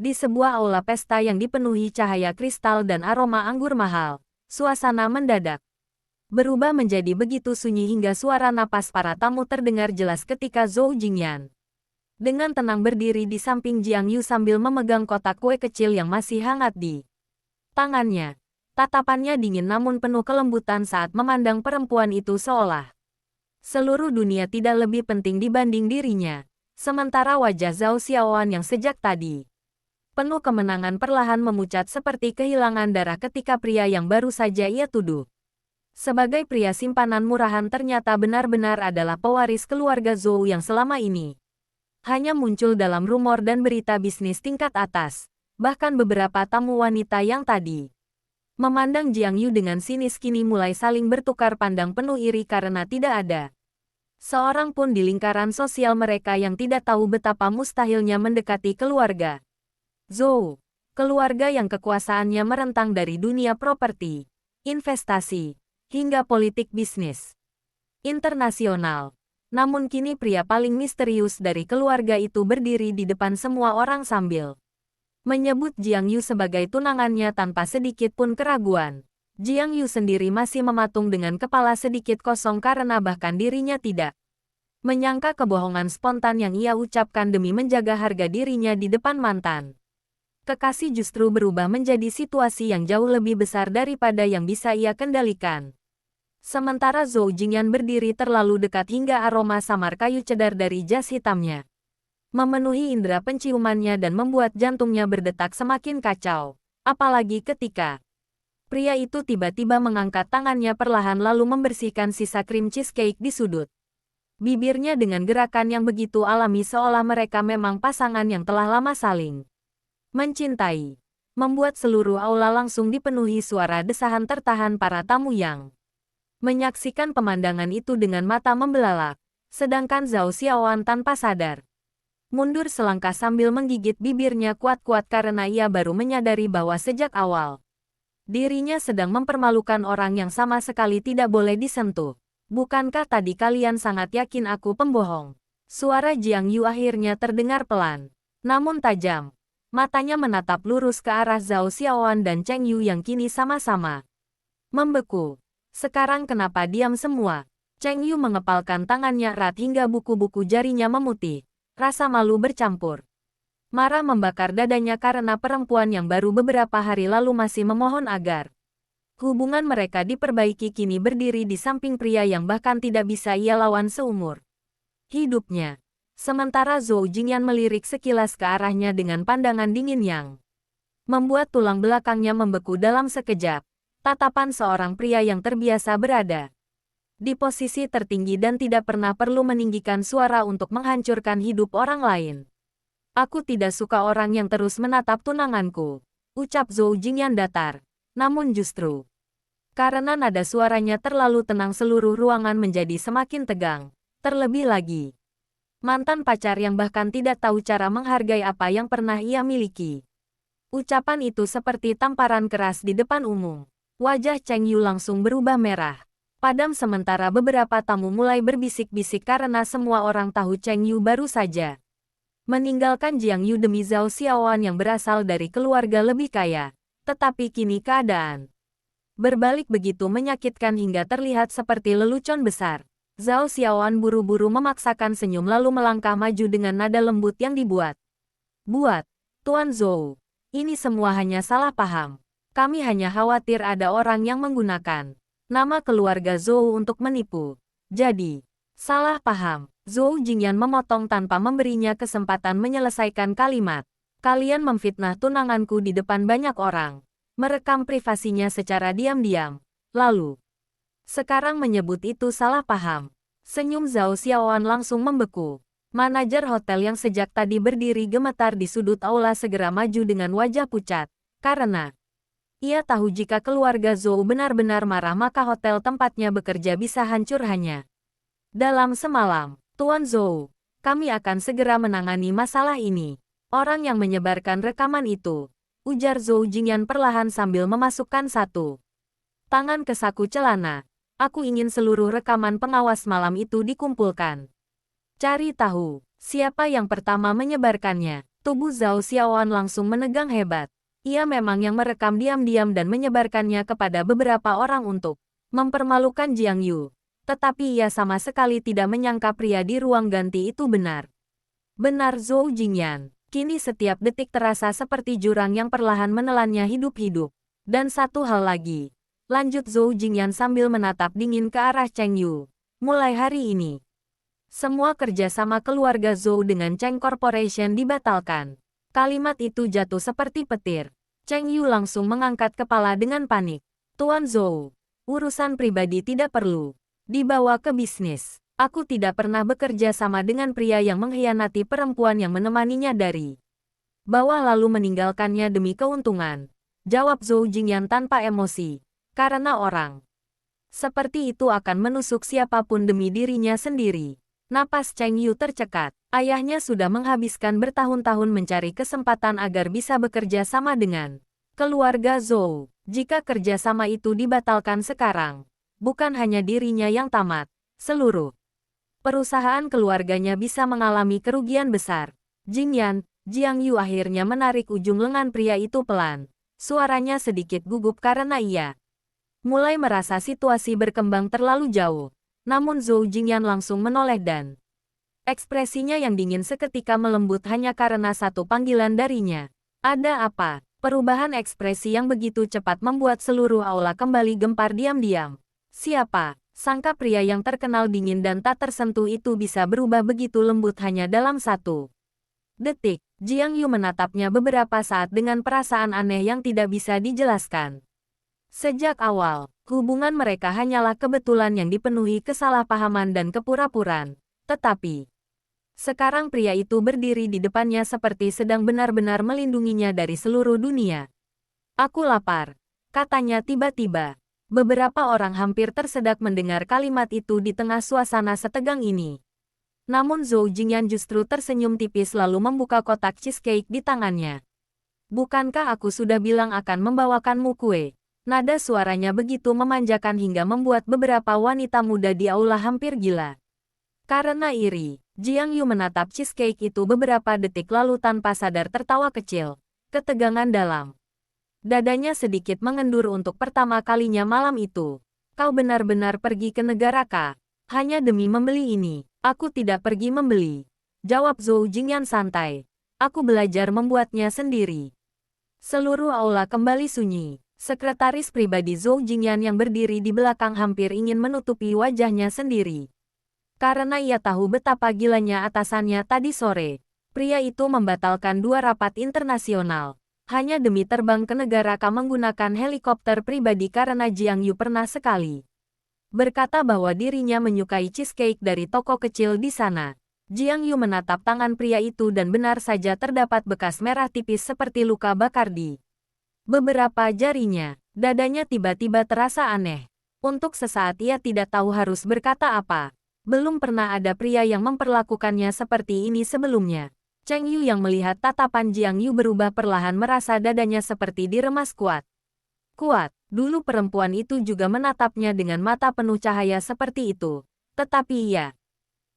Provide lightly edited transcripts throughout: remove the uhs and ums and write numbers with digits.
Di sebuah aula pesta yang dipenuhi cahaya kristal dan aroma anggur mahal, suasana mendadak berubah menjadi begitu sunyi hingga suara napas para tamu terdengar jelas ketika Zhou Jingyan dengan tenang berdiri di samping Jiang Yu sambil memegang kotak kue kecil yang masih hangat di tangannya. Tatapannya dingin namun penuh kelembutan saat memandang perempuan itu seolah seluruh dunia tidak lebih penting dibanding dirinya. Sementara wajah Zhao Xiaoan yang sejak tadi penuh kemenangan perlahan memucat seperti kehilangan darah ketika pria yang baru saja ia tuduh sebagai pria simpanan murahan ternyata benar-benar adalah pewaris keluarga Zhou yang selama ini hanya muncul dalam rumor dan berita bisnis tingkat atas. Bahkan beberapa tamu wanita yang tadi memandang Jiang Yu dengan sinis kini mulai saling bertukar pandang penuh iri karena tidak ada seorang pun di lingkaran sosial mereka yang tidak tahu betapa mustahilnya mendekati keluarga Zhou. Keluarga yang kekuasaannya merentang dari dunia properti, investasi, hingga politik bisnis internasional. Namun kini pria paling misterius dari keluarga itu berdiri di depan semua orang sambil menyebut Jiang Yu sebagai tunangannya tanpa sedikit pun keraguan. Jiang Yu sendiri masih mematung dengan kepala sedikit kosong karena bahkan dirinya tidak menyangka kebohongan spontan yang ia ucapkan demi menjaga harga dirinya di depan mantan kekasih justru berubah menjadi situasi yang jauh lebih besar daripada yang bisa ia kendalikan. Sementara Zhou Jingyan berdiri terlalu dekat hingga aroma samar kayu cedar dari jas hitamnya memenuhi indera penciumannya dan membuat jantungnya berdetak semakin kacau. Apalagi ketika pria itu tiba-tiba mengangkat tangannya perlahan lalu membersihkan sisa krim cheesecake di sudut bibirnya dengan gerakan yang begitu alami seolah mereka memang pasangan yang telah lama saling mencintai. Membuat seluruh aula langsung dipenuhi suara desahan tertahan para tamu yang menyaksikan pemandangan itu dengan mata membelalak, sedangkan Zhao Xiaoan tanpa sadar mundur selangkah sambil menggigit bibirnya kuat-kuat karena ia baru menyadari bahwa sejak awal dirinya sedang mempermalukan orang yang sama sekali tidak boleh disentuh. Bukankah tadi kalian sangat yakin aku pembohong? Suara Jiang Yu akhirnya terdengar pelan, namun tajam. Matanya menatap lurus ke arah Zhao Xiaoan dan Cheng Yu yang kini sama-sama membeku. Sekarang kenapa diam semua? Cheng Yu mengepalkan tangannya erat hingga buku-buku jarinya memutih. Rasa malu bercampur marah membakar dadanya karena perempuan yang baru beberapa hari lalu masih memohon agar hubungan mereka diperbaiki kini berdiri di samping pria yang bahkan tidak bisa ia lawan seumur hidupnya. Sementara Zhou Jingyan melirik sekilas ke arahnya dengan pandangan dingin yang membuat tulang belakangnya membeku dalam sekejap. Tatapan seorang pria yang terbiasa berada di posisi tertinggi dan tidak pernah perlu meninggikan suara untuk menghancurkan hidup orang lain. Aku tidak suka orang yang terus menatap tunanganku, ucap Zhou Jingyan datar. Namun justru karena nada suaranya terlalu tenang seluruh ruangan menjadi semakin tegang. Terlebih lagi, mantan pacar yang bahkan tidak tahu cara menghargai apa yang pernah ia miliki. Ucapan itu seperti tamparan keras di depan umum. Wajah Cheng Yu langsung berubah merah padam sementara beberapa tamu mulai berbisik-bisik karena semua orang tahu Cheng Yu baru saja meninggalkan Jiang Yu demi Zhao Xiaoan yang berasal dari keluarga lebih kaya. Tetapi kini keadaan berbalik begitu menyakitkan hingga terlihat seperti lelucon besar. Zhao Xiaoan buru-buru memaksakan senyum lalu melangkah maju dengan nada lembut yang dibuat. Buat, Tuan Zhou, ini semua hanya salah paham. Kami hanya khawatir ada orang yang menggunakan nama keluarga Zhou untuk menipu. Jadi, salah paham. Zhou Jingyan memotong tanpa memberinya kesempatan menyelesaikan kalimat. Kalian memfitnah tunanganku di depan banyak orang. Merekam privasinya secara diam-diam. Lalu, sekarang menyebut itu salah paham. Senyum Zhao Xiaoan langsung membeku. Manajer hotel yang sejak tadi berdiri gemetar di sudut aula segera maju dengan wajah pucat. Karena ia tahu jika keluarga Zhou benar-benar marah maka hotel tempatnya bekerja bisa hancur hanya dalam semalam. Tuan Zhou, kami akan segera menangani masalah ini. Orang yang menyebarkan rekaman itu, ujar Zhou Jingyan perlahan sambil memasukkan satu tangan ke saku celana. Aku ingin seluruh rekaman pengawas malam itu dikumpulkan. Cari tahu, siapa yang pertama menyebarkannya. Tubuh Zhao Xiaoan langsung menegang hebat. Ia memang yang merekam diam-diam dan menyebarkannya kepada beberapa orang untuk mempermalukan Jiang Yu. Tetapi ia sama sekali tidak menyangka pria di ruang ganti itu benar. Benar Zhou Jingyan. Kini setiap detik terasa seperti jurang yang perlahan menelannya hidup-hidup. Dan satu hal lagi. Lanjut Zhou Jingyan sambil menatap dingin ke arah Cheng Yu. Mulai hari ini, semua kerjasama keluarga Zhou dengan Cheng Corporation dibatalkan. Kalimat itu jatuh seperti petir. Cheng Yu langsung mengangkat kepala dengan panik. Tuan Zhou, urusan pribadi tidak perlu dibawa ke bisnis. Aku tidak pernah bekerja sama dengan pria yang mengkhianati perempuan yang menemaninya dari bawah lalu meninggalkannya demi keuntungan. Jawab Zhou Jingyan tanpa emosi. Karena orang seperti itu akan menusuk siapapun demi dirinya sendiri. Napas Cheng Yu tercekat. Ayahnya sudah menghabiskan bertahun-tahun mencari kesempatan agar bisa bekerja sama dengan keluarga Zhou. Jika kerjasama itu dibatalkan sekarang, bukan hanya dirinya yang tamat, seluruh perusahaan keluarganya bisa mengalami kerugian besar. Jingyan, Jiang Yu akhirnya menarik ujung lengan pria itu pelan. Suaranya sedikit gugup karena ia mulai merasa situasi berkembang terlalu jauh. Namun Zhou Jingyan langsung menoleh dan ekspresinya yang dingin seketika melembut hanya karena satu panggilan darinya. Ada apa? Perubahan ekspresi yang begitu cepat membuat seluruh aula kembali gempar diam-diam. Siapa? Sangka pria yang terkenal dingin dan tak tersentuh itu bisa berubah begitu lembut hanya dalam satu detik. Jiang Yu menatapnya beberapa saat dengan perasaan aneh yang tidak bisa dijelaskan. Sejak awal, hubungan mereka hanyalah kebetulan yang dipenuhi kesalahpahaman dan kepura-puraan. Tetapi, sekarang pria itu berdiri di depannya seperti sedang benar-benar melindunginya dari seluruh dunia. Aku lapar, katanya tiba-tiba. Beberapa orang hampir tersedak mendengar kalimat itu di tengah suasana setegang ini. Namun Zhou Jingyan justru tersenyum tipis lalu membuka kotak cheesecake di tangannya. Bukankah aku sudah bilang akan membawakanmu kue? Nada suaranya begitu memanjakan hingga membuat beberapa wanita muda di aula hampir gila. Karena iri, Jiang Yu menatap cheesecake itu beberapa detik lalu tanpa sadar tertawa kecil. Ketegangan dalam dadanya sedikit mengendur untuk pertama kalinya malam itu. Kau benar-benar pergi ke negara Ka? Hanya demi membeli ini. Aku tidak pergi membeli. Jawab Zhou Jingyan santai. Aku belajar membuatnya sendiri. Seluruh aula kembali sunyi. Sekretaris pribadi Zhou Jingyan yang berdiri di belakang hampir ingin menutupi wajahnya sendiri. Karena ia tahu betapa gilanya atasannya tadi sore. Pria itu membatalkan 2 rapat internasional. Hanya demi terbang ke negara Ka menggunakan helikopter pribadi karena Jiang Yu pernah sekali berkata bahwa dirinya menyukai cheesecake dari toko kecil di sana. Jiang Yu menatap tangan pria itu dan benar saja terdapat bekas merah tipis seperti luka bakar di beberapa jarinya. Dadanya tiba-tiba terasa aneh. Untuk sesaat ia tidak tahu harus berkata apa. Belum pernah ada pria yang memperlakukannya seperti ini sebelumnya. Cheng Yu yang melihat tatapan Jiang Yu berubah perlahan merasa dadanya seperti diremas kuat. Dulu perempuan itu juga menatapnya dengan mata penuh cahaya seperti itu. Tetapi ia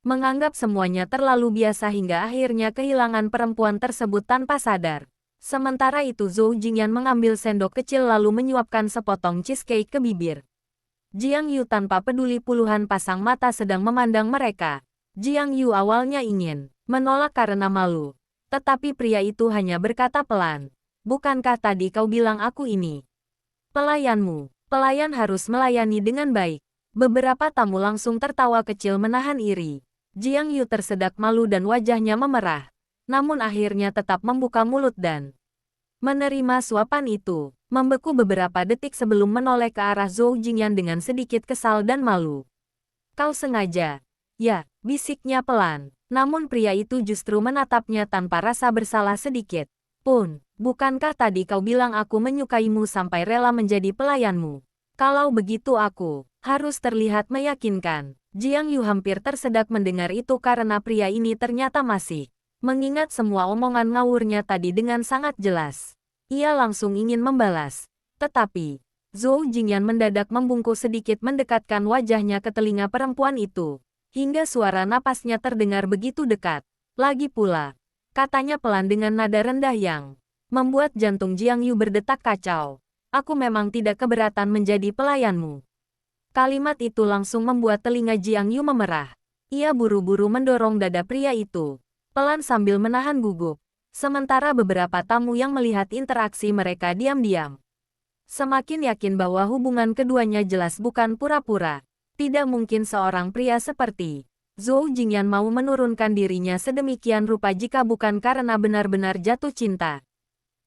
menganggap semuanya terlalu biasa hingga akhirnya kehilangan perempuan tersebut tanpa sadar. Sementara itu Zhou Jingyan mengambil sendok kecil lalu menyuapkan sepotong cheesecake ke bibir. Jiang Yu tanpa peduli puluhan pasang mata sedang memandang mereka. Jiang Yu awalnya ingin menolak karena malu. Tetapi pria itu hanya berkata pelan. Bukankah tadi kau bilang aku ini pelayanmu? Pelayan harus melayani dengan baik. Beberapa tamu langsung tertawa kecil menahan iri. Jiang Yu tersedak malu dan wajahnya memerah. Namun akhirnya tetap membuka mulut dan menerima suapan itu. Membeku beberapa detik sebelum menoleh ke arah Zhou Jingyan dengan sedikit kesal dan malu. Kau sengaja? Ya, bisiknya pelan. Namun pria itu justru menatapnya tanpa rasa bersalah sedikit pun. Bukankah tadi kau bilang aku menyukaimu sampai rela menjadi pelayanmu? Kalau begitu aku harus terlihat meyakinkan. Jiang Yu hampir tersedak mendengar itu karena pria ini ternyata masih mengingat semua omongan ngawurnya tadi dengan sangat jelas. Ia langsung ingin membalas. Tetapi, Zhou Jingyan mendadak membungkuk sedikit mendekatkan wajahnya ke telinga perempuan itu. Hingga suara napasnya terdengar begitu dekat. Lagi pula, Katanya pelan dengan nada rendah yang membuat jantung Jiang Yu berdetak kacau. Aku memang tidak keberatan menjadi pelayanmu. Kalimat itu langsung membuat telinga Jiang Yu memerah. Ia buru-buru mendorong dada pria itu, pelan sambil menahan gugup. Sementara beberapa tamu yang melihat interaksi mereka diam-diam semakin yakin bahwa hubungan keduanya jelas bukan pura-pura. Tidak mungkin seorang pria seperti Zhou Jingyan mau menurunkan dirinya sedemikian rupa jika bukan karena benar-benar jatuh cinta.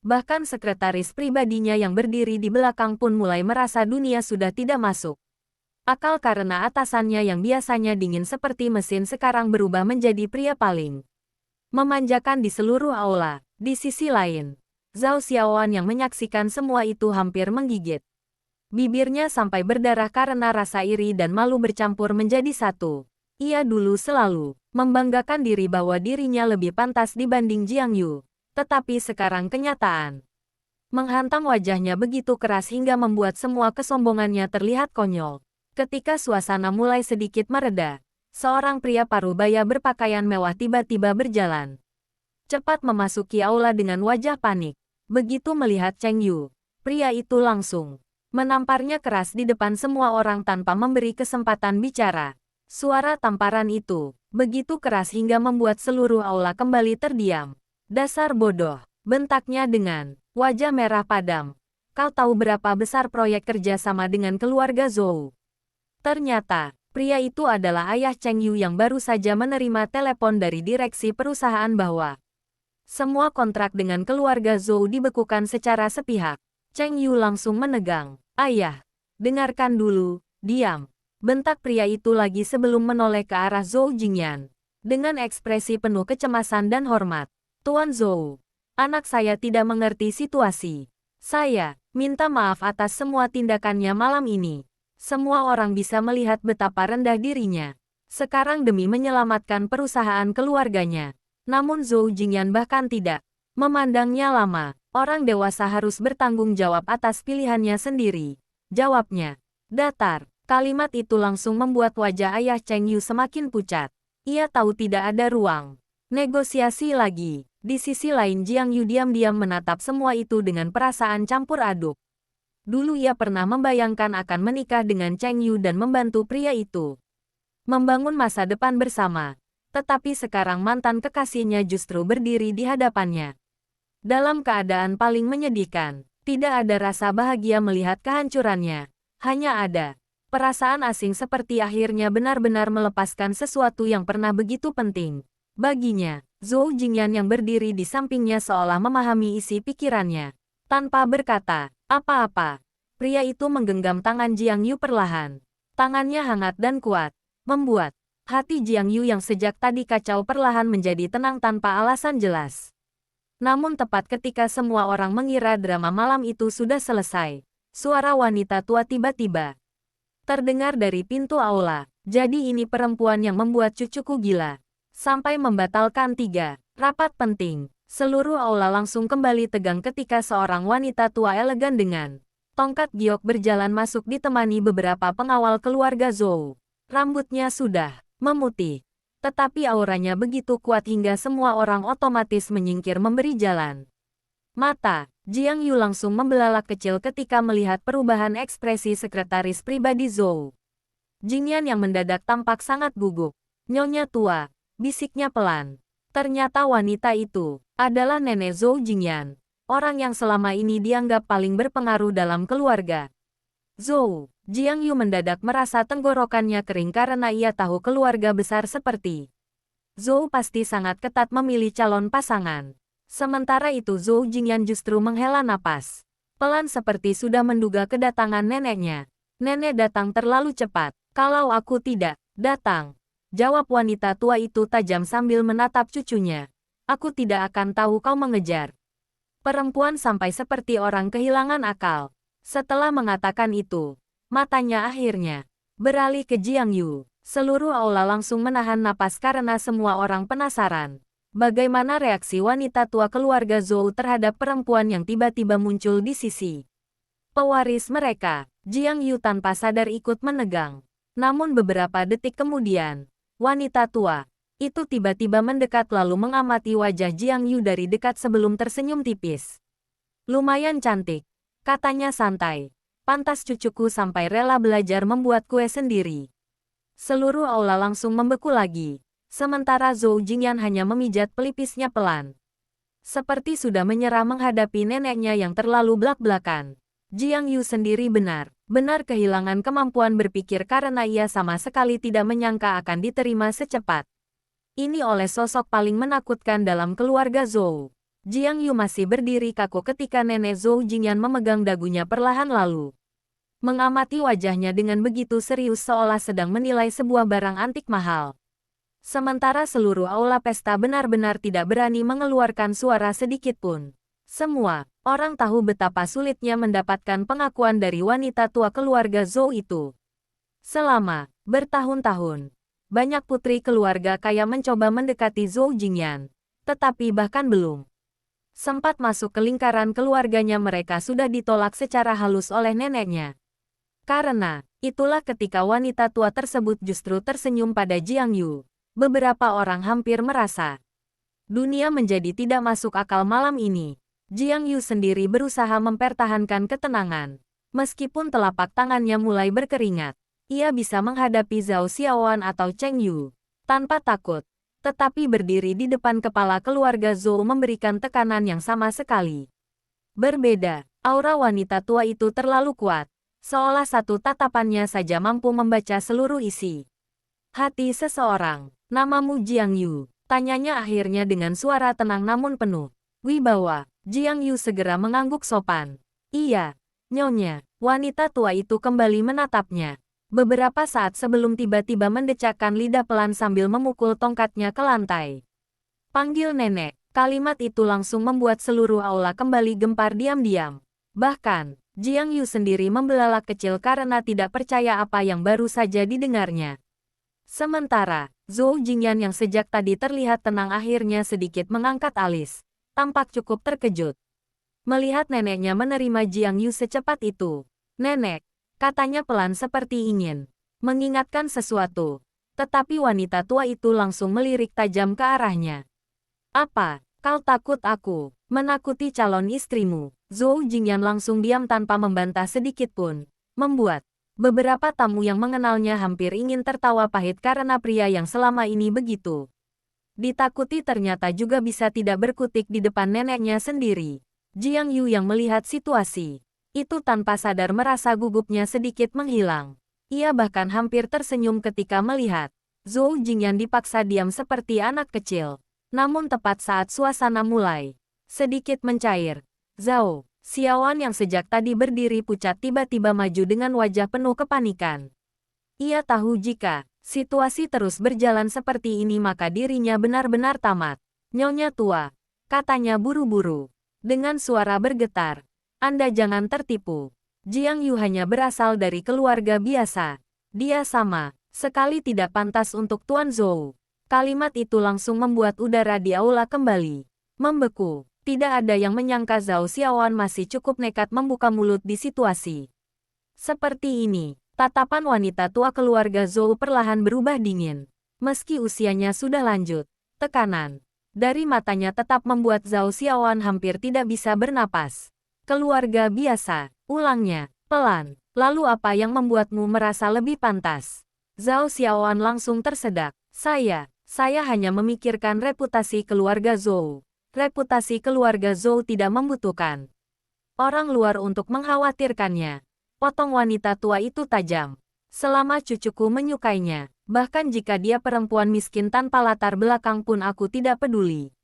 Bahkan sekretaris pribadinya yang berdiri di belakang pun mulai merasa dunia sudah tidak masuk akal karena atasannya yang biasanya dingin seperti mesin sekarang berubah menjadi pria paling memanjakan di seluruh aula. Di sisi lain, Zhao Xiaoan yang menyaksikan semua itu hampir menggigit. Bibirnya sampai berdarah karena rasa iri dan malu bercampur menjadi satu. Ia dulu selalu membanggakan diri bahwa dirinya lebih pantas dibanding Jiang Yu. Tetapi sekarang kenyataan menghantam wajahnya begitu keras hingga membuat semua kesombongannya terlihat konyol. Ketika suasana mulai sedikit mereda, seorang pria parubaya berpakaian mewah tiba-tiba berjalan cepat memasuki aula dengan wajah panik. Begitu melihat Cheng Yu, pria itu langsung menamparnya keras di depan semua orang tanpa memberi kesempatan bicara. Suara tamparan itu begitu keras hingga membuat seluruh aula kembali terdiam. Dasar bodoh, bentaknya dengan wajah merah padam. Kau tahu berapa besar proyek kerja sama dengan keluarga Zhou? Ternyata, pria itu adalah ayah Cheng Yu yang baru saja menerima telepon dari direksi perusahaan bahwa semua kontrak dengan keluarga Zhou dibekukan secara sepihak. Cheng Yu langsung menegang. Ayah, dengarkan dulu, diam. Bentak pria itu lagi sebelum menoleh ke arah Zhou Jingyan. Dengan ekspresi penuh kecemasan dan hormat. Tuan Zhou, anak saya tidak mengerti situasi. Saya minta maaf atas semua tindakannya malam ini. Semua orang bisa melihat betapa rendah dirinya sekarang demi menyelamatkan perusahaan keluarganya. Namun Zhou Jingyan bahkan tidak memandangnya lama. Orang dewasa harus bertanggung jawab atas pilihannya sendiri. Jawabnya datar. Kalimat itu langsung membuat wajah ayah Cheng Yu semakin pucat. Ia tahu tidak ada ruang negosiasi lagi. Di sisi lain Jiang Yu diam-diam menatap semua itu dengan perasaan campur aduk. Dulu ia pernah membayangkan akan menikah dengan Cheng Yu dan membantu pria itu membangun masa depan bersama. Tetapi sekarang mantan kekasihnya justru berdiri di hadapannya. Dalam keadaan paling menyedihkan, tidak ada rasa bahagia melihat kehancurannya. Hanya ada perasaan asing seperti akhirnya benar-benar melepaskan sesuatu yang pernah begitu penting baginya. Zhou Jingyan yang berdiri di sampingnya seolah memahami isi pikirannya. Tanpa berkata apa-apa, pria itu menggenggam tangan Jiang Yu perlahan. Tangannya hangat dan kuat, membuat hati Jiang Yu yang sejak tadi kacau perlahan menjadi tenang tanpa alasan jelas. Namun tepat ketika semua orang mengira drama malam itu sudah selesai, suara wanita tua tiba-tiba terdengar dari pintu aula. Jadi ini perempuan yang membuat cucuku gila. Sampai membatalkan 3 rapat penting. Seluruh aula langsung kembali tegang ketika seorang wanita tua elegan dengan tongkat giok berjalan masuk ditemani beberapa pengawal keluarga Zhou. Rambutnya sudah memutih, tetapi auranya begitu kuat hingga semua orang otomatis menyingkir memberi jalan. Mata Jiang Yu langsung membelalak kecil ketika melihat perubahan ekspresi sekretaris pribadi Zhou Jingyan yang mendadak tampak sangat gugup. Nyonya tua, bisiknya pelan. Ternyata wanita itu adalah nenek Zhou Jingyan, orang yang selama ini dianggap paling berpengaruh dalam keluarga Zhou. Jiang Yu mendadak merasa tenggorokannya kering karena ia tahu keluarga besar seperti Zhou pasti sangat ketat memilih calon pasangan. Sementara itu Zhou Jingyan justru menghela napas pelan seperti sudah menduga kedatangan neneknya. Nenek datang terlalu cepat. Kalau aku tidak datang, jawab wanita tua itu tajam sambil menatap cucunya. Aku tidak akan tahu kau mengejar perempuan sampai seperti orang kehilangan akal. Setelah mengatakan itu, matanya akhirnya beralih ke Jiang Yu. Seluruh aula langsung menahan napas karena semua orang penasaran. Bagaimana reaksi wanita tua keluarga Zhou terhadap perempuan yang tiba-tiba muncul di sisi pewaris mereka. Jiang Yu tanpa sadar ikut menegang. Namun beberapa detik kemudian, wanita tua Itu tiba-tiba mendekat lalu mengamati wajah Jiang Yu dari dekat sebelum tersenyum tipis. Lumayan cantik, katanya santai. Pantas cucuku sampai rela belajar membuat kue sendiri. Seluruh aula langsung membeku lagi. Sementara Zhou Jingyan hanya memijat pelipisnya pelan. Seperti sudah menyerah menghadapi neneknya yang terlalu blak-blakan. Jiang Yu sendiri benar kehilangan kemampuan berpikir karena ia sama sekali tidak menyangka akan diterima secepat ini oleh sosok paling menakutkan dalam keluarga Zhou. Jiang Yu masih berdiri kaku ketika nenek Zhou Jingyan memegang dagunya perlahan lalu mengamati wajahnya dengan begitu serius seolah sedang menilai sebuah barang antik mahal. Sementara seluruh aula pesta benar-benar tidak berani mengeluarkan suara sedikit pun. Semua orang tahu betapa sulitnya mendapatkan pengakuan dari wanita tua keluarga Zhou itu. Selama bertahun-tahun, banyak putri keluarga kaya mencoba mendekati Zhou Jingyan, tetapi bahkan belum sempat masuk ke lingkaran keluarganya mereka sudah ditolak secara halus oleh neneknya. Karena itulah ketika wanita tua tersebut justru tersenyum pada Jiang Yu. Beberapa orang hampir merasa dunia menjadi tidak masuk akal malam ini. Jiang Yu sendiri berusaha mempertahankan ketenangan. Meskipun telapak tangannya mulai berkeringat, ia bisa menghadapi Zhao Xiaoan atau Cheng Yu tanpa takut. Tetapi berdiri di depan kepala keluarga Zhou memberikan tekanan yang sama sekali. Berbeda, aura wanita tua itu terlalu kuat. Seolah satu tatapannya saja mampu membaca seluruh isi hati seseorang. Namamu Jiang Yu, tanyanya akhirnya dengan suara tenang namun penuh wibawa. Jiang Yu segera mengangguk sopan. Iya, nyonya. Wanita tua itu kembali menatapnya. Beberapa saat sebelum tiba-tiba mendecakkan lidah pelan sambil memukul tongkatnya ke lantai. Panggil nenek. Kalimat itu langsung membuat seluruh aula kembali gempar diam-diam. Bahkan, Jiang Yu sendiri membelalak kecil karena tidak percaya apa yang baru saja didengarnya. Sementara, Zhou Jingyan yang sejak tadi terlihat tenang akhirnya sedikit mengangkat alis. Tampak cukup terkejut melihat neneknya menerima Jiang Yu secepat itu. Nenek, katanya pelan seperti ingin mengingatkan sesuatu. Tetapi wanita tua itu langsung melirik tajam ke arahnya. Apa, kau takut aku menakuti calon istrimu? Zhou Jingyan langsung diam tanpa membantah sedikit pun. Membuat beberapa tamu yang mengenalnya hampir ingin tertawa pahit karena pria yang selama ini begitu ditakuti ternyata juga bisa tidak berkutik di depan neneknya sendiri. Jiang Yu yang melihat situasi itu tanpa sadar merasa gugupnya sedikit menghilang. Ia bahkan hampir tersenyum ketika melihat Zhou Jingyan dipaksa diam seperti anak kecil. Namun tepat saat suasana mulai sedikit mencair, Zhao Xiaoan yang sejak tadi berdiri pucat tiba-tiba maju dengan wajah penuh kepanikan. Ia tahu jika situasi terus berjalan seperti ini maka dirinya benar-benar tamat. Nyonya tua, katanya buru-buru. Dengan suara bergetar, Anda jangan tertipu. Jiang Yu hanya berasal dari keluarga biasa. Dia sama sekali tidak pantas untuk Tuan Zhou. Kalimat itu langsung membuat udara di aula kembali membeku. Tidak ada yang menyangka Zhao Xiaoan masih cukup nekat membuka mulut di situasi seperti ini. Tatapan wanita tua keluarga Zhou perlahan berubah dingin. Meski usianya sudah lanjut, tekanan dari matanya tetap membuat Zhao Xiaoan hampir tidak bisa bernapas. Keluarga biasa, ulangnya, pelan. Lalu apa yang membuatmu merasa lebih pantas? Zhao Xiaoan langsung tersedak. Saya hanya memikirkan reputasi keluarga Zhou. Reputasi keluarga Zhou tidak membutuhkan orang luar untuk mengkhawatirkannya. Potong wanita tua itu tajam. Selama cucuku menyukainya, bahkan jika dia perempuan miskin tanpa latar belakang pun aku tidak peduli.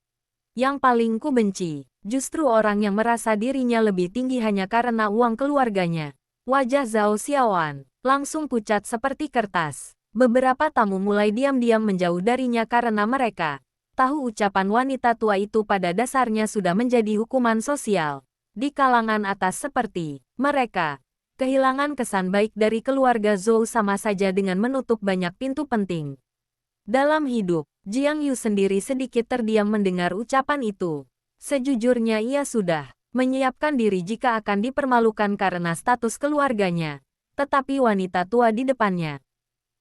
Yang paling ku benci, justru orang yang merasa dirinya lebih tinggi hanya karena uang keluarganya. Wajah Zhao Xiaoan langsung pucat seperti kertas. Beberapa tamu mulai diam-diam menjauh darinya karena mereka tahu ucapan wanita tua itu pada dasarnya sudah menjadi hukuman sosial. Di kalangan atas seperti mereka, kehilangan kesan baik dari keluarga Zhou sama saja dengan menutup banyak pintu penting dalam hidup. Jiang Yu sendiri sedikit terdiam mendengar ucapan itu. Sejujurnya ia sudah menyiapkan diri jika akan dipermalukan karena status keluarganya. Tetapi wanita tua di depannya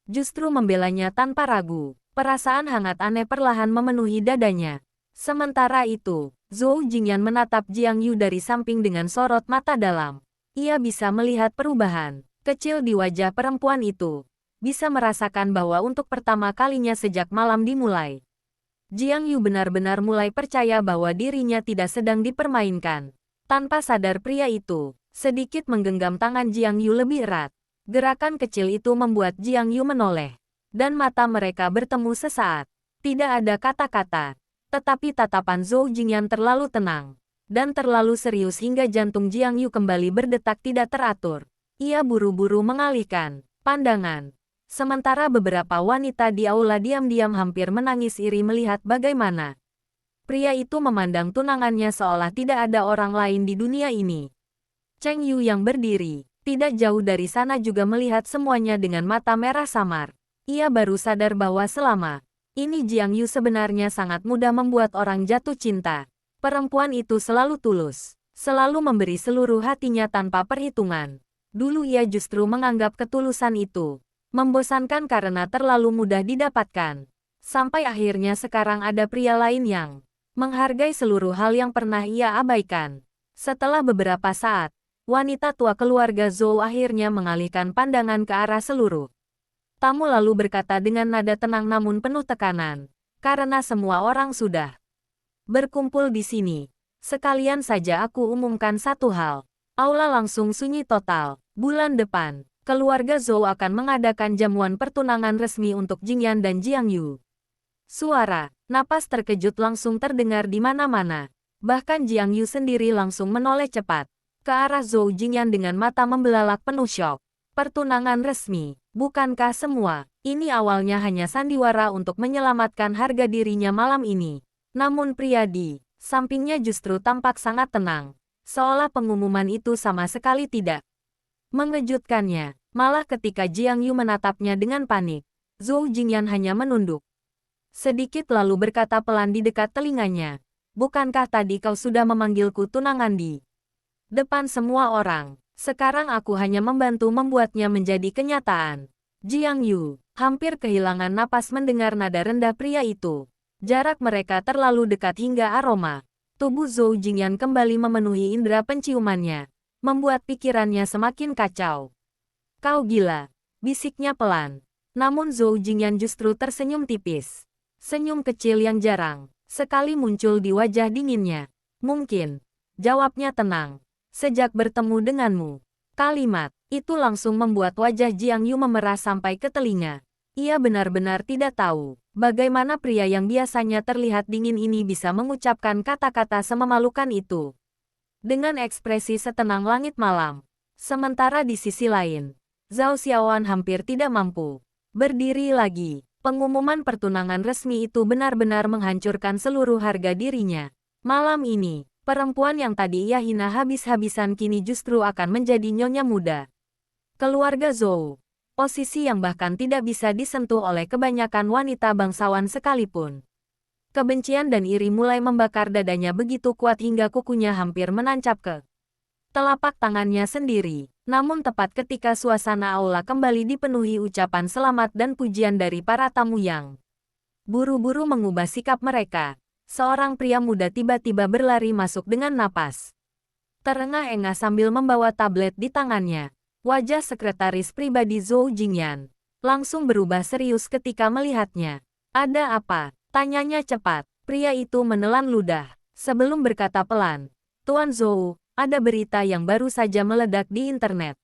justru membelanya tanpa ragu. Perasaan hangat aneh perlahan memenuhi dadanya. Sementara itu, Zhou Jingyan menatap Jiang Yu dari samping dengan sorot mata dalam. Ia bisa melihat perubahan kecil di wajah perempuan itu. Bisa merasakan bahwa untuk pertama kalinya sejak malam dimulai, Jiang Yu benar-benar mulai percaya bahwa dirinya tidak sedang dipermainkan. Tanpa sadar pria itu sedikit menggenggam tangan Jiang Yu lebih erat. Gerakan kecil itu membuat Jiang Yu menoleh. Dan mata mereka bertemu sesaat. Tidak ada kata-kata. Tetapi tatapan Zhou Jingyan terlalu tenang. Dan terlalu serius hingga jantung Jiang Yu kembali berdetak tidak teratur. Ia buru-buru mengalihkan pandangan. Sementara beberapa wanita di aula diam-diam hampir menangis iri melihat bagaimana pria itu memandang tunangannya seolah tidak ada orang lain di dunia ini. Cheng Yu yang berdiri tidak jauh dari sana juga melihat semuanya dengan mata merah samar. Ia baru sadar bahwa selama ini Jiang Yu sebenarnya sangat mudah membuat orang jatuh cinta. Perempuan itu selalu tulus, selalu memberi seluruh hatinya tanpa perhitungan. Dulu ia justru menganggap ketulusan itu membosankan karena terlalu mudah didapatkan. Sampai akhirnya sekarang ada pria lain yang menghargai seluruh hal yang pernah ia abaikan. Setelah beberapa saat, wanita tua keluarga Zhou akhirnya mengalihkan pandangan ke arah seluruh tamu lalu berkata dengan nada tenang namun penuh tekanan, "Karena semua orang sudah berkumpul di sini, sekalian saja aku umumkan satu hal." Aula langsung sunyi total. Bulan depan, keluarga Zhou akan mengadakan jamuan pertunangan resmi untuk Jingyan dan Jiang Yu. Suara napas terkejut langsung terdengar di mana-mana. Bahkan Jiang Yu sendiri langsung menoleh cepat ke arah Zhou Jingyan dengan mata membelalak penuh syok. Pertunangan resmi, bukankah semua ini awalnya hanya sandiwara untuk menyelamatkan harga dirinya malam ini? Namun pria di sampingnya justru tampak sangat tenang, seolah pengumuman itu sama sekali tidak mengejutkannya. Malah ketika Jiang Yu menatapnya dengan panik, Zhou Jingyan hanya menunduk sedikit lalu berkata pelan di dekat telinganya, "Bukankah tadi kau sudah memanggilku tunangan di depan semua orang? Sekarang aku hanya membantu membuatnya menjadi kenyataan." Jiang Yu hampir kehilangan napas mendengar nada rendah pria itu. Jarak mereka terlalu dekat hingga aroma tubuh Zhou Jingyan kembali memenuhi indera penciumannya, membuat pikirannya semakin kacau. "Kau gila," bisiknya pelan. Namun Zhou Jingyan justru tersenyum tipis. Senyum kecil yang jarang sekali muncul di wajah dinginnya. "Mungkin," jawabnya tenang, "sejak bertemu denganmu." Kalimat itu langsung membuat wajah Jiang Yu memerah sampai ke telinga. Ia benar-benar tidak tahu bagaimana pria yang biasanya terlihat dingin ini bisa mengucapkan kata-kata sememalukan itu dengan ekspresi setenang langit malam. Sementara di sisi lain, Zhao Xiaoan hampir tidak mampu berdiri lagi. Pengumuman pertunangan resmi itu benar-benar menghancurkan seluruh harga dirinya. Malam ini, perempuan yang tadi ia hina habis-habisan kini justru akan menjadi nyonya muda keluarga Zhou. Posisi yang bahkan tidak bisa disentuh oleh kebanyakan wanita bangsawan sekalipun. Kebencian dan iri mulai membakar dadanya begitu kuat hingga kukunya hampir menancap ke telapak tangannya sendiri. Namun tepat ketika suasana aula kembali dipenuhi ucapan selamat dan pujian dari para tamu yang buru-buru mengubah sikap mereka, seorang pria muda tiba-tiba berlari masuk dengan napas terengah-engah sambil membawa tablet di tangannya. Wajah sekretaris pribadi Zhou Jingyan langsung berubah serius ketika melihatnya. "Ada apa?" tanyanya cepat. Pria itu menelan ludah sebelum berkata pelan, "Tuan Zhou, ada berita yang baru saja meledak di internet."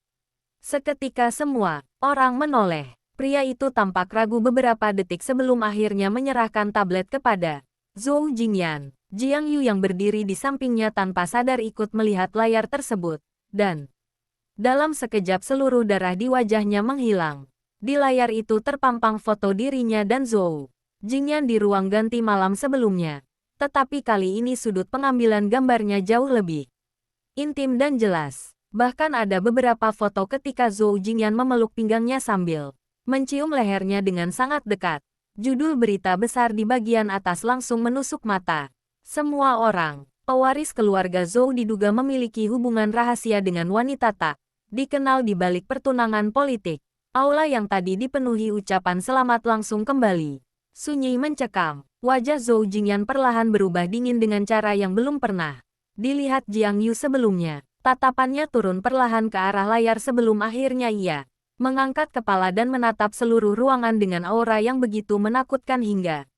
Seketika semua orang menoleh. Pria itu tampak ragu beberapa detik sebelum akhirnya menyerahkan tablet kepada Zhou Jingyan. Jiang Yu yang berdiri di sampingnya tanpa sadar ikut melihat layar tersebut. Dan dalam sekejap seluruh darah di wajahnya menghilang. Di layar itu terpampang foto dirinya dan Zhou Jingyan di ruang ganti malam sebelumnya. Tetapi kali ini sudut pengambilan gambarnya jauh lebih intim dan jelas. Bahkan ada beberapa foto ketika Zhou Jingyan memeluk pinggangnya sambil mencium lehernya dengan sangat dekat. Judul berita besar di bagian atas langsung menusuk mata semua orang. Pewaris keluarga Zhou diduga memiliki hubungan rahasia dengan wanita tak dikenal di balik pertunangan politik. Aula yang tadi dipenuhi ucapan selamat langsung kembali Sunyi mencekam. Wajah Zhou Jingyan perlahan berubah dingin dengan cara yang belum pernah dilihat Jiang Yu sebelumnya. Tatapannya turun perlahan ke arah layar sebelum akhirnya ia mengangkat kepala dan menatap seluruh ruangan dengan aura yang begitu menakutkan hingga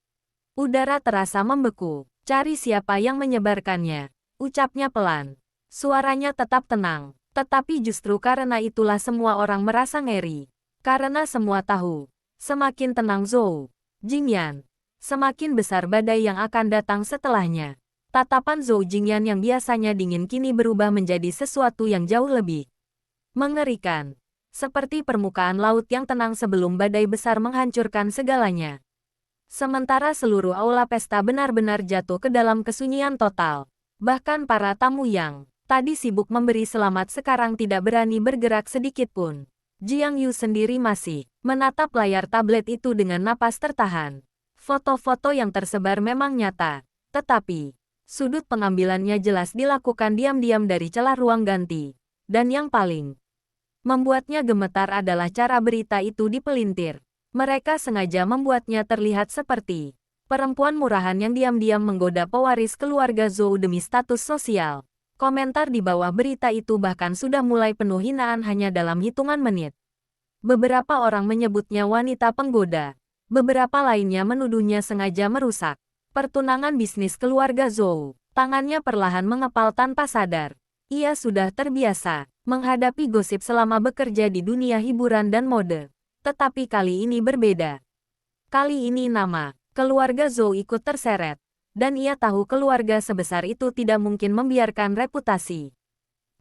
udara terasa membeku. Cari siapa yang menyebarkannya, ucapnya pelan. Suaranya tetap tenang, tetapi justru karena itulah semua orang merasa ngeri. Karena semua tahu, semakin tenang Zhou Jingyan, semakin besar badai yang akan datang setelahnya. Tatapan Zhou Jingyan yang biasanya dingin kini berubah menjadi sesuatu yang jauh lebih mengerikan. Seperti permukaan laut yang tenang sebelum badai besar menghancurkan segalanya. Sementara seluruh aula pesta benar-benar jatuh ke dalam kesunyian total. Bahkan para tamu yang tadi sibuk memberi selamat sekarang tidak berani bergerak sedikit pun. Jiang Yu sendiri masih menatap layar tablet itu dengan napas tertahan. Foto-foto yang tersebar memang nyata, tetapi sudut pengambilannya jelas dilakukan diam-diam dari celah ruang ganti. Dan yang paling membuatnya gemetar adalah cara berita itu dipelintir. Mereka sengaja membuatnya terlihat seperti perempuan murahan yang diam-diam menggoda pewaris keluarga Zhou demi status sosial. Komentar di bawah berita itu bahkan sudah mulai penuh hinaan hanya dalam hitungan menit. Beberapa orang menyebutnya wanita penggoda. Beberapa lainnya menuduhnya sengaja merusak pertunangan bisnis keluarga Zhou. Tangannya perlahan mengepal tanpa sadar. Ia sudah terbiasa menghadapi gosip selama bekerja di dunia hiburan dan mode. Tetapi kali ini berbeda. Kali ini nama keluarga Zhou ikut terseret. Dan ia tahu keluarga sebesar itu tidak mungkin membiarkan reputasi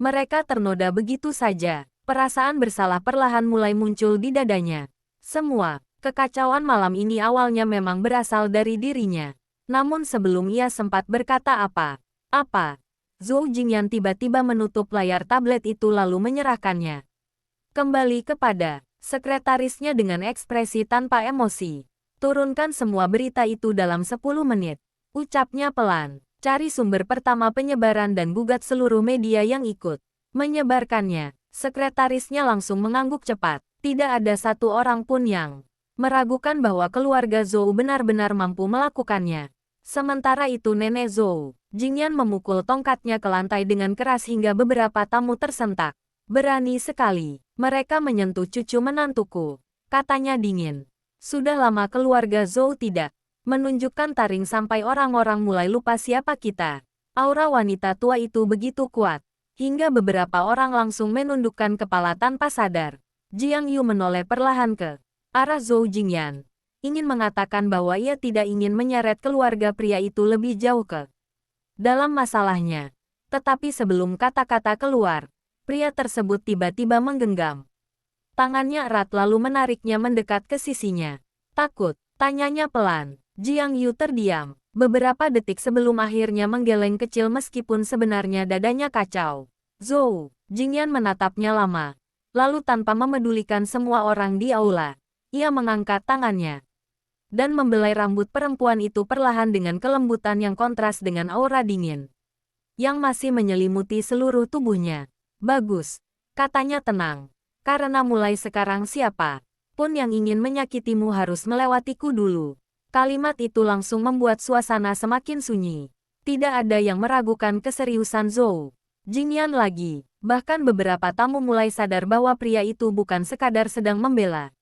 mereka ternoda begitu saja. Perasaan bersalah perlahan mulai muncul di dadanya. Semua kekacauan malam ini awalnya memang berasal dari dirinya. Namun sebelum ia sempat berkata apa, Zhou Jingyan tiba-tiba menutup layar tablet itu lalu menyerahkannya kembali kepada sekretarisnya dengan ekspresi tanpa emosi. Turunkan semua berita itu dalam 10 menit. Ucapnya pelan. Cari sumber pertama penyebaran dan gugat seluruh media yang ikut menyebarkannya. Sekretarisnya langsung mengangguk cepat. Tidak ada satu orang pun yang meragukan bahwa keluarga Zhou benar-benar mampu melakukannya. Sementara itu nenek Zhou Jingyan memukul tongkatnya ke lantai dengan keras hingga beberapa tamu tersentak. Berani sekali mereka menyentuh cucu menantuku, katanya dingin. Sudah lama keluarga Zhou tidak menunjukkan taring sampai orang-orang mulai lupa siapa kita. Aura wanita tua itu begitu kuat, hingga beberapa orang langsung menundukkan kepala tanpa sadar. Jiang Yu menoleh perlahan ke arah Zhou Jingyan, ingin mengatakan bahwa ia tidak ingin menyeret keluarga pria itu lebih jauh ke dalam masalahnya. Tetapi sebelum kata-kata keluar, pria tersebut tiba-tiba menggenggam tangannya erat lalu menariknya mendekat ke sisinya. Takut? Tanyanya pelan. Jiang Yu terdiam beberapa detik sebelum akhirnya menggeleng kecil meskipun sebenarnya dadanya kacau. Zhou Jingyan menatapnya lama, lalu tanpa memedulikan semua orang di aula, ia mengangkat tangannya dan membelai rambut perempuan itu perlahan dengan kelembutan yang kontras dengan aura dingin yang masih menyelimuti seluruh tubuhnya. Bagus, katanya tenang, karena mulai sekarang siapa pun yang ingin menyakitimu harus melewatiku dulu. Kalimat itu langsung membuat suasana semakin sunyi. Tidak ada yang meragukan keseriusan Zhou Jingyan lagi. Bahkan beberapa tamu mulai sadar bahwa pria itu bukan sekadar sedang membela